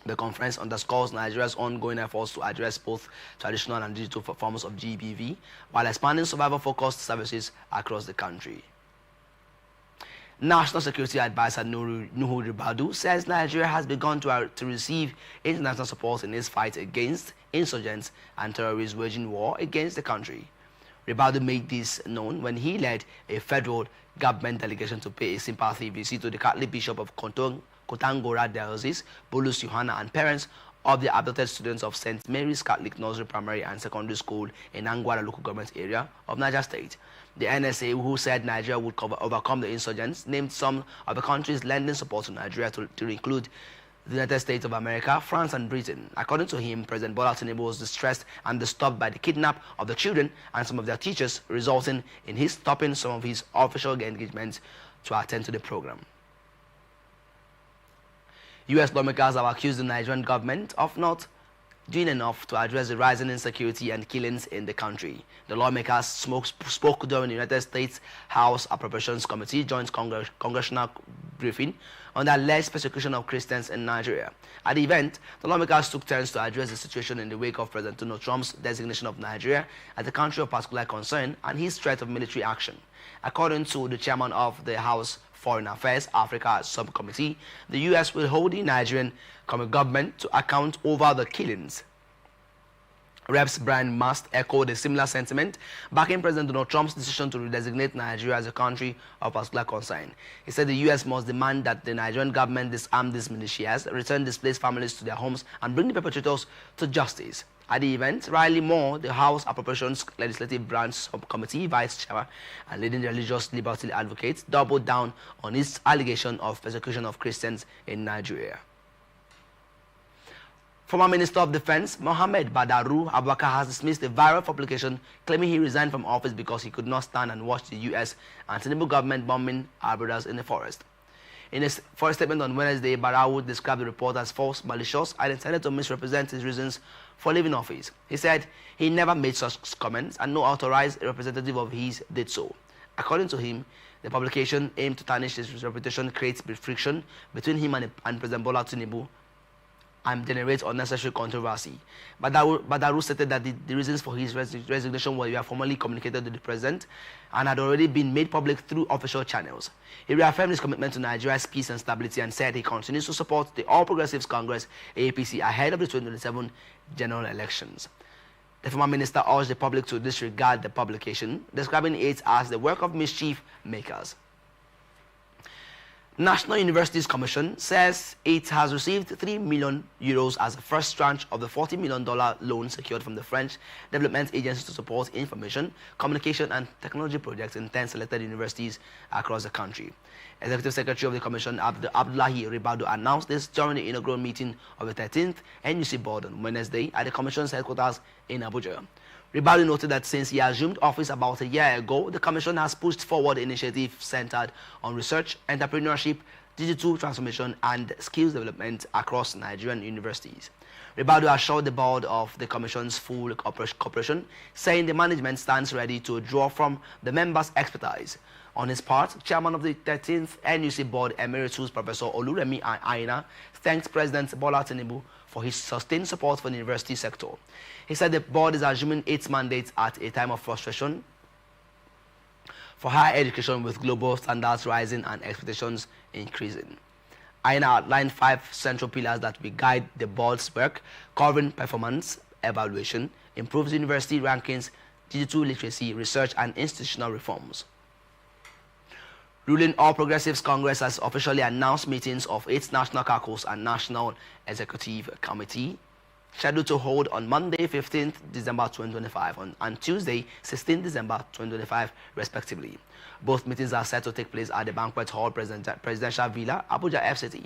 The conference underscores Nigeria's ongoing efforts to address both traditional and digital forms of GBV, while expanding survivor-focused services across the country. National Security Advisor Nuhu Ribadu says Nigeria has begun to receive international support in its fight against insurgents and terrorists waging war against the country. Ribadu made this known when he led a federal government delegation to pay a sympathy visit to the Catholic Bishop of Kotangora Diocese, Bolus Yohana, and parents of the abducted students of St. Mary's Catholic Nursery Primary and Secondary School in Angwara local government area of Niger State. The NSA, who said Nigeria would overcome the insurgents, named some of the countries lending support to Nigeria to include the United States of America, France, and Britain. According to him, President Bola Tinubu was distressed and disturbed by the kidnap of the children and some of their teachers, resulting in his stopping some of his official engagements to attend to the program. U.S. lawmakers have accused the Nigerian government of not doing enough to address the rising insecurity and killings in the country. The lawmakers spoke during the United States House Appropriations Committee joint congressional briefing on the alleged persecution of Christians in Nigeria. At the event, the lawmakers took turns to address the situation in the wake of President Donald Trump's designation of Nigeria as a country of particular concern and his threat of military action. According to the chairman of the House Foreign Affairs Africa Subcommittee, the U.S. will hold the Nigerian government to account over the killings. Reps Brian Mast echoed a similar sentiment, backing President Donald Trump's decision to redesignate Nigeria as a country of particular concern. He said the U.S. must demand that the Nigerian government disarm these militias, return displaced families to their homes, and bring the perpetrators to justice. At the event, Riley Moore, the House Appropriations Legislative Branch Subcommittee Vice Chair and leading religious liberty advocate, doubled down on his allegation of persecution of Christians in Nigeria. Former Minister of Defense Mohammed Badaru Abubakar has dismissed a viral publication claiming he resigned from office because he could not stand and watch the U.S. and Tinubu government bombing our brothers in the forest. In a statement on Wednesday, Badaru described the report as false, malicious, and intended to misrepresent his reasons for leaving office. He said he never made such comments and no authorized representative of his did so. According to him, the publication aimed to tarnish his reputation, create friction between him and President Bola Tinubu, and generate unnecessary controversy. Badaru stated that the reasons for his resignation were formally communicated to the president and had already been made public through official channels. He reaffirmed his commitment to Nigeria's peace and stability and said he continues to support the All Progressives Congress (APC) ahead of the 2027 general elections. The former minister urged the public to disregard the publication, describing it as the work of mischief makers. National Universities Commission says it has received €3 million as the first tranche of the $40 million loan secured from the French Development Agency to support information, communication and technology projects in 10 selected universities across the country. Executive Secretary of the Commission Abdullahi Ribadu announced this during the inaugural meeting of the 13th NUC Board on Wednesday at the Commission's headquarters in Abuja. Ribadu noted that since he assumed office about a year ago, the Commission has pushed forward initiatives centered on research, entrepreneurship, digital transformation, and skills development across Nigerian universities. Ribadu assured the board of the Commission's full cooperation, saying the management stands ready to draw from the members' expertise. On his part, Chairman of the 13th NUC Board Emeritus Professor Oluremi Aina thanked President Bola Tinubu for his sustained support for the university sector. He said the board is assuming its mandate at a time of frustration for higher education with global standards rising and expectations increasing. Aina outlined 5 central pillars that will guide the board's work, covering performance, evaluation, improved university rankings, digital literacy, research, and institutional reforms. Ruling All Progressives Congress has officially announced meetings of its National Caucus and National Executive Committee, scheduled to hold on Monday, 15th December 2025 and Tuesday, 16th December 2025, respectively. Both meetings are set to take place at the Banquet Hall Presidential Villa, Abuja, FCT.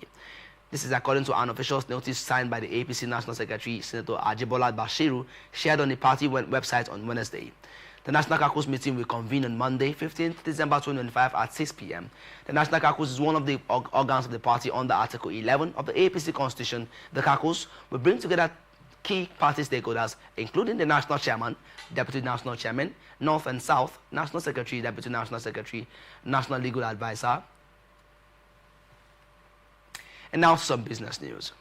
This is according to an official notice signed by the APC National Secretary, Senator Ajibola Bashiru, shared on the party website on Wednesday. The National Caucus meeting will convene on Monday, 15th December 2025 at 6 p.m. The National Caucus is one of the organs of the party under Article 11 of the APC Constitution. The caucus will bring together key party stakeholders, including the National Chairman, Deputy National Chairman, North and South, National Secretary, Deputy National Secretary, National Legal Advisor. And now some business news.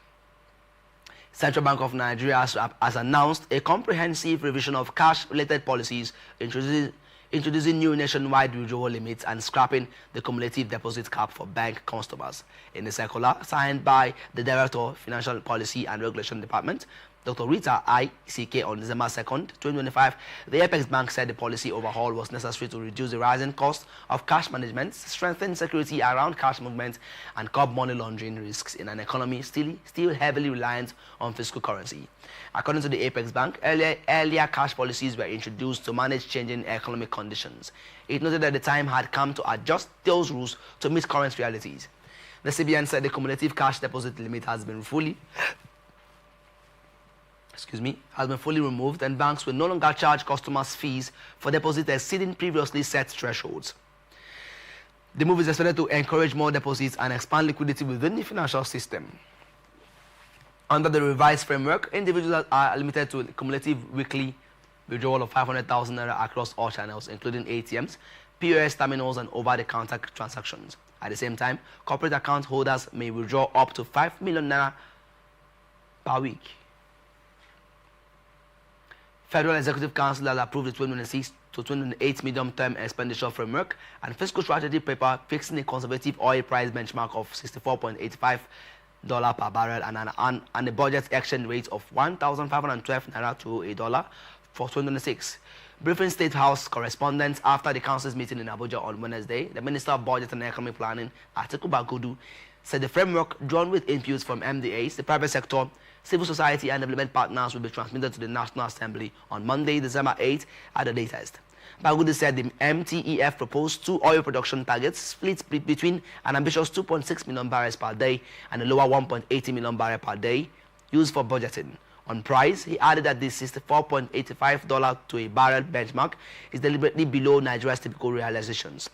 Central Bank of Nigeria has announced a comprehensive revision of cash-related policies, introducing new nationwide withdrawal limits and scrapping the cumulative deposit cap for bank customers. In a circular signed by the Director of Financial Policy and Regulation Department, Dr. Rita I.C.K. on December 2nd, 2025, the Apex Bank said the policy overhaul was necessary to reduce the rising cost of cash management, strengthen security around cash movement, and curb money laundering risks in an economy still heavily reliant on fiscal currency. According to the Apex Bank, earlier cash policies were introduced to manage changing economic conditions. It noted that the time had come to adjust those rules to meet current realities. The CBN said the cumulative cash deposit limit has been fully removed, and banks will no longer charge customers fees for deposits exceeding previously set thresholds. The move is expected to encourage more deposits and expand liquidity within the financial system. Under the revised framework, individuals are limited to a cumulative weekly withdrawal of 500,000 naira across all channels, including ATMs, POS terminals, and over-the-counter transactions. At the same time, corporate account holders may withdraw up to 5 million naira per week. Federal Executive Council has approved the 2026 to 2028 medium-term expenditure framework and fiscal strategy paper fixing a conservative oil price benchmark of $64.85 per barrel and a budget exchange rate of 1,512 naira to a dollar for 2026. Briefing State House correspondents after the council's meeting in Abuja on Wednesday, the Minister of Budget and Economic Planning, Atiku Bagudu, said the framework, drawn with inputs from MDAs, the private sector, civil society, and development partners, will be transmitted to the National Assembly on Monday, December 8 at the latest. Bagudu said the MTEF proposed 2 oil production targets split between an ambitious 2.6 million barrels per day and a lower 1.80 million barrels per day used for budgeting. On price, he added that the $64.85 to a barrel benchmark is deliberately below Nigeria's typical realizations.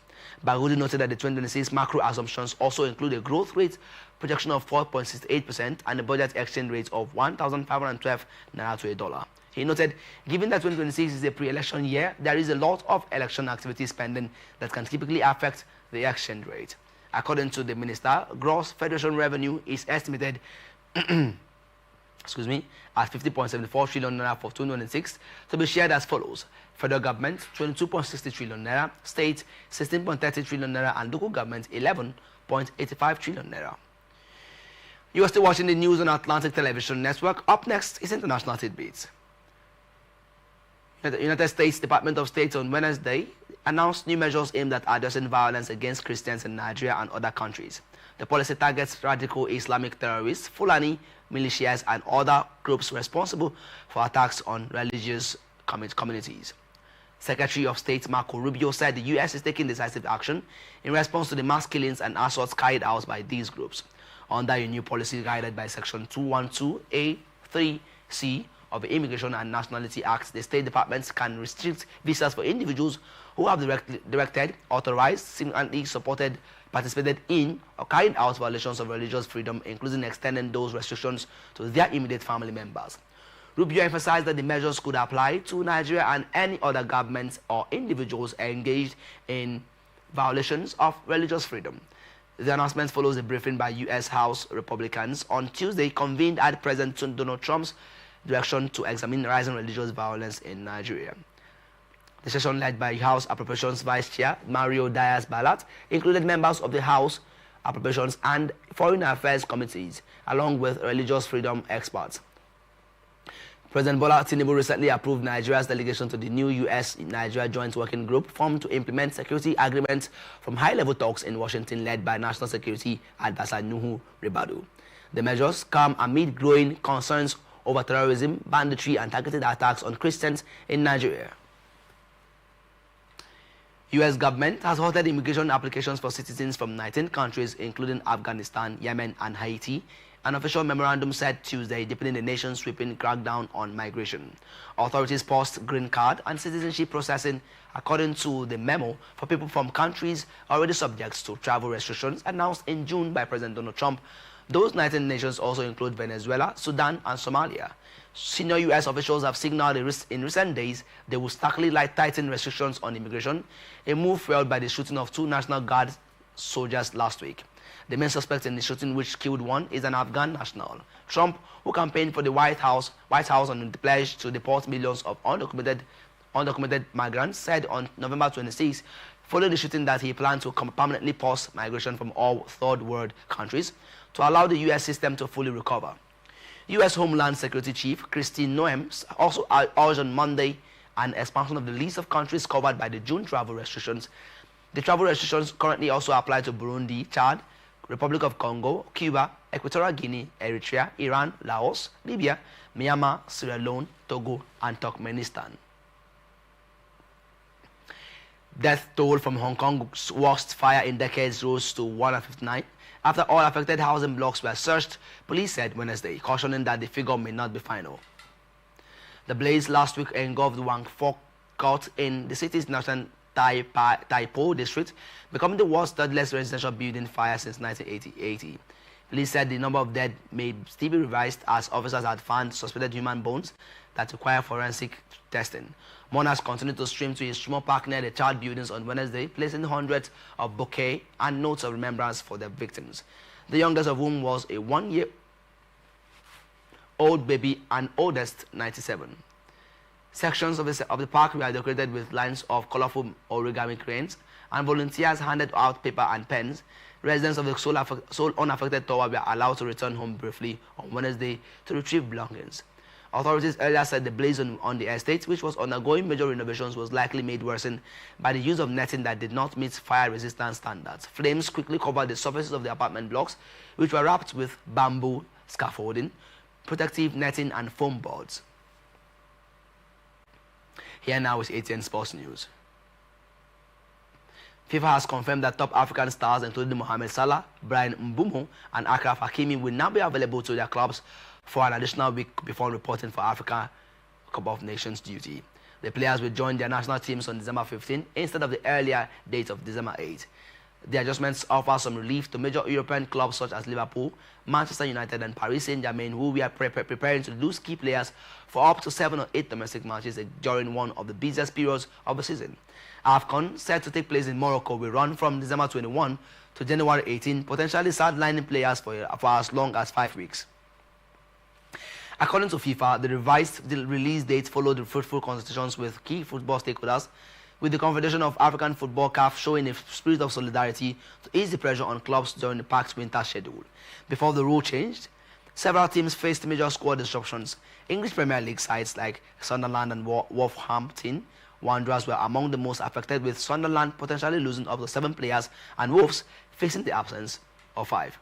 Bagudu noted that the 2026 macro assumptions also include a growth rate projection of 4.68% and a budget exchange rate of 1,512 naira to a dollar. He noted, given that 2026 is a pre-election year, there is a lot of election activity spending that can typically affect the exchange rate. According to the minister, gross federation revenue is estimated at 50.74 trillion naira for 2026 to be shared as follows: federal government 22.60 trillion naira, state 16.30 trillion naira, and local government 11.85 trillion naira. You are still watching the news on Atlantic Television Network. Up next is international tidbits. The United States Department of State on Wednesday announced new measures aimed at addressing violence against Christians in Nigeria and other countries. The policy targets radical Islamic terrorists, Fulani militias, and other groups responsible for attacks on religious communities. Secretary of State Marco Rubio said the U.S. is taking decisive action in response to the mass killings and assaults carried out by these groups. Under a new policy guided by Section 212A3C of the Immigration and Nationality Act, the State Department can restrict visas for individuals who have directed, authorized, single-handedly supported, participated in, or carried out violations of religious freedom, including extending those restrictions to their immediate family members. Rubio emphasized that the measures could apply to Nigeria and any other governments or individuals engaged in violations of religious freedom. The announcement follows a briefing by U.S. House Republicans on Tuesday, convened at President Donald Trump's direction to examine rising religious violence in Nigeria. The session, led by House Appropriations Vice Chair Mario Diaz-Balart, included members of the House Appropriations and Foreign Affairs Committees, along with religious freedom experts. President Bola Tinubu recently approved Nigeria's delegation to the new U.S.-Nigeria Joint Working Group formed to implement security agreements from high-level talks in Washington led by National Security Advisor Nuhu Ribadu. The measures come amid growing concerns over terrorism, banditry, and targeted attacks on Christians in Nigeria. U.S. government has halted immigration applications for citizens from 19 countries, including Afghanistan, Yemen, and Haiti. An official memorandum said Tuesday, deepening the nation's sweeping crackdown on migration. Authorities paused green card and citizenship processing, according to the memo, for people from countries already subject to travel restrictions announced in June by President Donald Trump. Those 19 nations also include Venezuela, Sudan, and Somalia. Senior U.S. officials have signaled in recent days they will starkly tighten restrictions on immigration, a move fueled by the shooting of 2 National Guard soldiers last week. The main suspect in the shooting, which killed one, is an Afghan national. Trump, who campaigned for the White House on the pledge to deport millions of undocumented migrants, said on November 26, following the shooting, that he planned to permanently pause migration from all third world countries to allow the U.S. system to fully recover. U.S. Homeland Security Chief Christine Noem also urged on Monday an expansion of the list of countries covered by the June travel restrictions. The travel restrictions currently also apply to Burundi, Chad, Republic of Congo, Cuba, Equatorial Guinea, Eritrea, Iran, Laos, Libya, Myanmar, Sierra Leone, Togo, and Turkmenistan. Death toll from Hong Kong's worst fire in decades rose to 159 after all affected housing blocks were searched, police said Wednesday, cautioning that the figure may not be final. The blaze last week engulfed Wang Fok Court in the city's northern Tai Po district, becoming the world's 3rd residential building fire since 1980. Police said the number of dead may still be revised as officers had found suspected human bones that require forensic testing. Mourners continued to stream to a small park near the child buildings on Wednesday, placing hundreds of bouquets and notes of remembrance for their victims, the youngest of whom was a 1-year-old baby and oldest 97. Sections of the park were decorated with lines of colorful origami cranes, and volunteers handed out paper and pens. Residents of the sole unaffected tower were allowed to return home briefly on Wednesday to retrieve belongings. Authorities earlier said the blaze on the estate, which was undergoing major renovations, was likely made worse by the use of netting that did not meet fire resistance standards. Flames quickly covered the surfaces of the apartment blocks, which were wrapped with bamboo scaffolding, protective netting, and foam boards. Here now is ATN Sports News. FIFA has confirmed that top African stars, including Mohamed Salah, Brian Mbeumo, and Achraf Hakimi, will now be available to their clubs for an additional week before reporting for Africa Cup of Nations duty. The players will join their national teams on December 15 instead of the earlier date of December 8. The adjustments offer some relief to major European clubs such as Liverpool, Manchester United, and Paris Saint-Germain, who we are preparing to lose key players for up to 7 or 8 domestic matches during one of the busiest periods of the season. AFCON, set to take place in Morocco, will run from December 21 to January 18, potentially sidelining players for as long as 5 weeks. According to FIFA, the revised release date followed the fruitful consultations with key football stakeholders, with the Confederation of African Football (CAF) showing a spirit of solidarity to ease the pressure on clubs during the packed winter schedule. Before the rule changed, several teams faced major squad disruptions. English Premier League sides like Sunderland and Wolverhampton Wanderers were among the most affected, with Sunderland potentially losing up to 7 players and Wolves facing the absence of 5.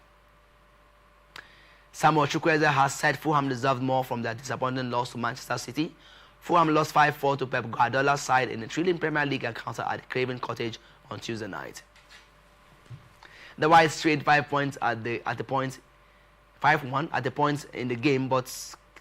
Samuel Chukwueze has said Fulham deserved more from their disappointing loss to Manchester City. Fulham lost 5-4 to Pep Guardiola's side in a thrilling Premier League encounter at Craven Cottage on Tuesday night. The Whites trade 5 points at the point 5-1 at the points in the game, but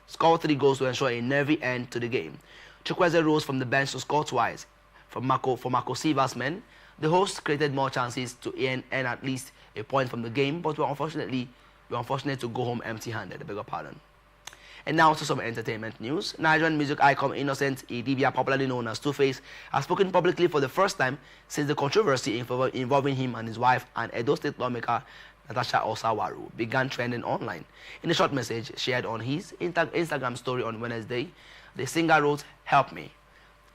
scored 3 goals to ensure a nervy end to the game. Chukwueze rose from the bench to score twice. For Marco Silva's men, the hosts created more chances to earn at least a point from the game, but were unfortunate to go home empty-handed. I beg your pardon. And now to some entertainment news. Nigerian music icon Innocent Idibia, popularly known as Two-Face, has spoken publicly for the first time since the controversy involving him and his wife and Edo State lawmaker Natasha Osawaru began trending online. In a short message shared on his Instagram story on Wednesday, the singer wrote, "Help me."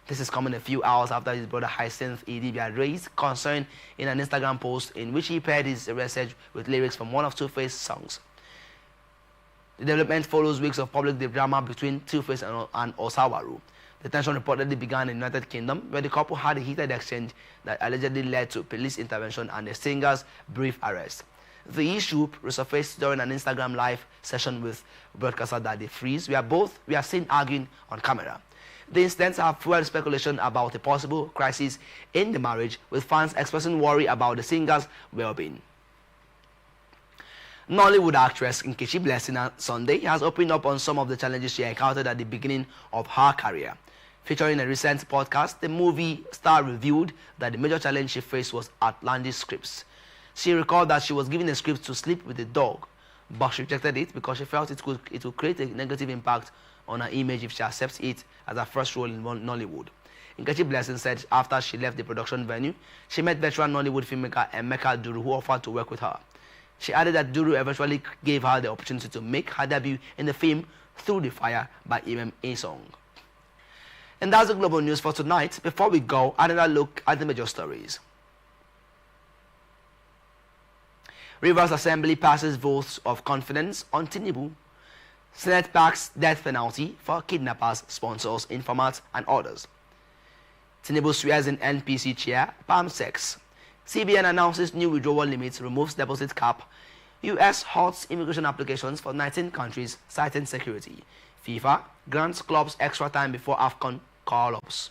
This is coming a few hours after his brother Hyacinth Idibia raised concern in an Instagram post in which he paired his message with lyrics from one of Two-Face's songs. The development follows weeks of public drama between Two-Face and Osawaru. The tension reportedly began in the United Kingdom, where the couple had a heated exchange that allegedly led to police intervention and the singer's brief arrest. The issue resurfaced during an Instagram live session with broadcaster Daddy Freeze. We are seen arguing on camera. The incidents have fueled speculation about a possible crisis in the marriage, with fans expressing worry about the singer's well-being. Nollywood actress Nkechi Blessing Sunday has opened up on some of the challenges she encountered at the beginning of her career. Featuring a recent podcast, the movie star revealed that the major challenge she faced was outlandish scripts. She recalled that she was given a script to sleep with a dog, but she rejected it because she felt it would create a negative impact on her image if she accepts it as her first role in Nollywood. Nkechi Blessing said after she left the production venue, she met veteran Nollywood filmmaker Emeka Duru, who offered to work with her. She added that Duru eventually gave her the opportunity to make her debut in the film Through the Fire by Imam Asong. And that's the global news for tonight. Before we go, another look at the major stories. Rivers Assembly passes votes of confidence on Tinubu. Senate backs death penalty for kidnappers, sponsors, informants, and others. Tinubu swears in NPC chair, Palm 6. CBN announces new withdrawal limits, removes deposit cap. US halts immigration applications for 19 countries, citing security. FIFA grants clubs extra time before AFCON call-ups.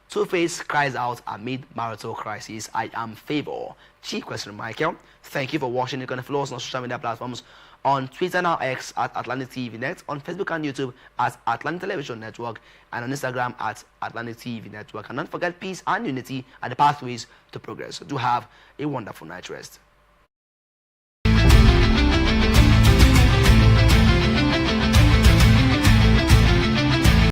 Two-Face cries out amid marital crisis, "I am favor." Chief Question Michael, thank you for watching. You can follow us on social media platforms on Twitter now X at Atlantic TV Net, on Facebook and YouTube at Atlantic Television Network, and on Instagram at Atlantic TV Network. And don't forget, peace and unity are the pathways to progress. Do have a wonderful night rest.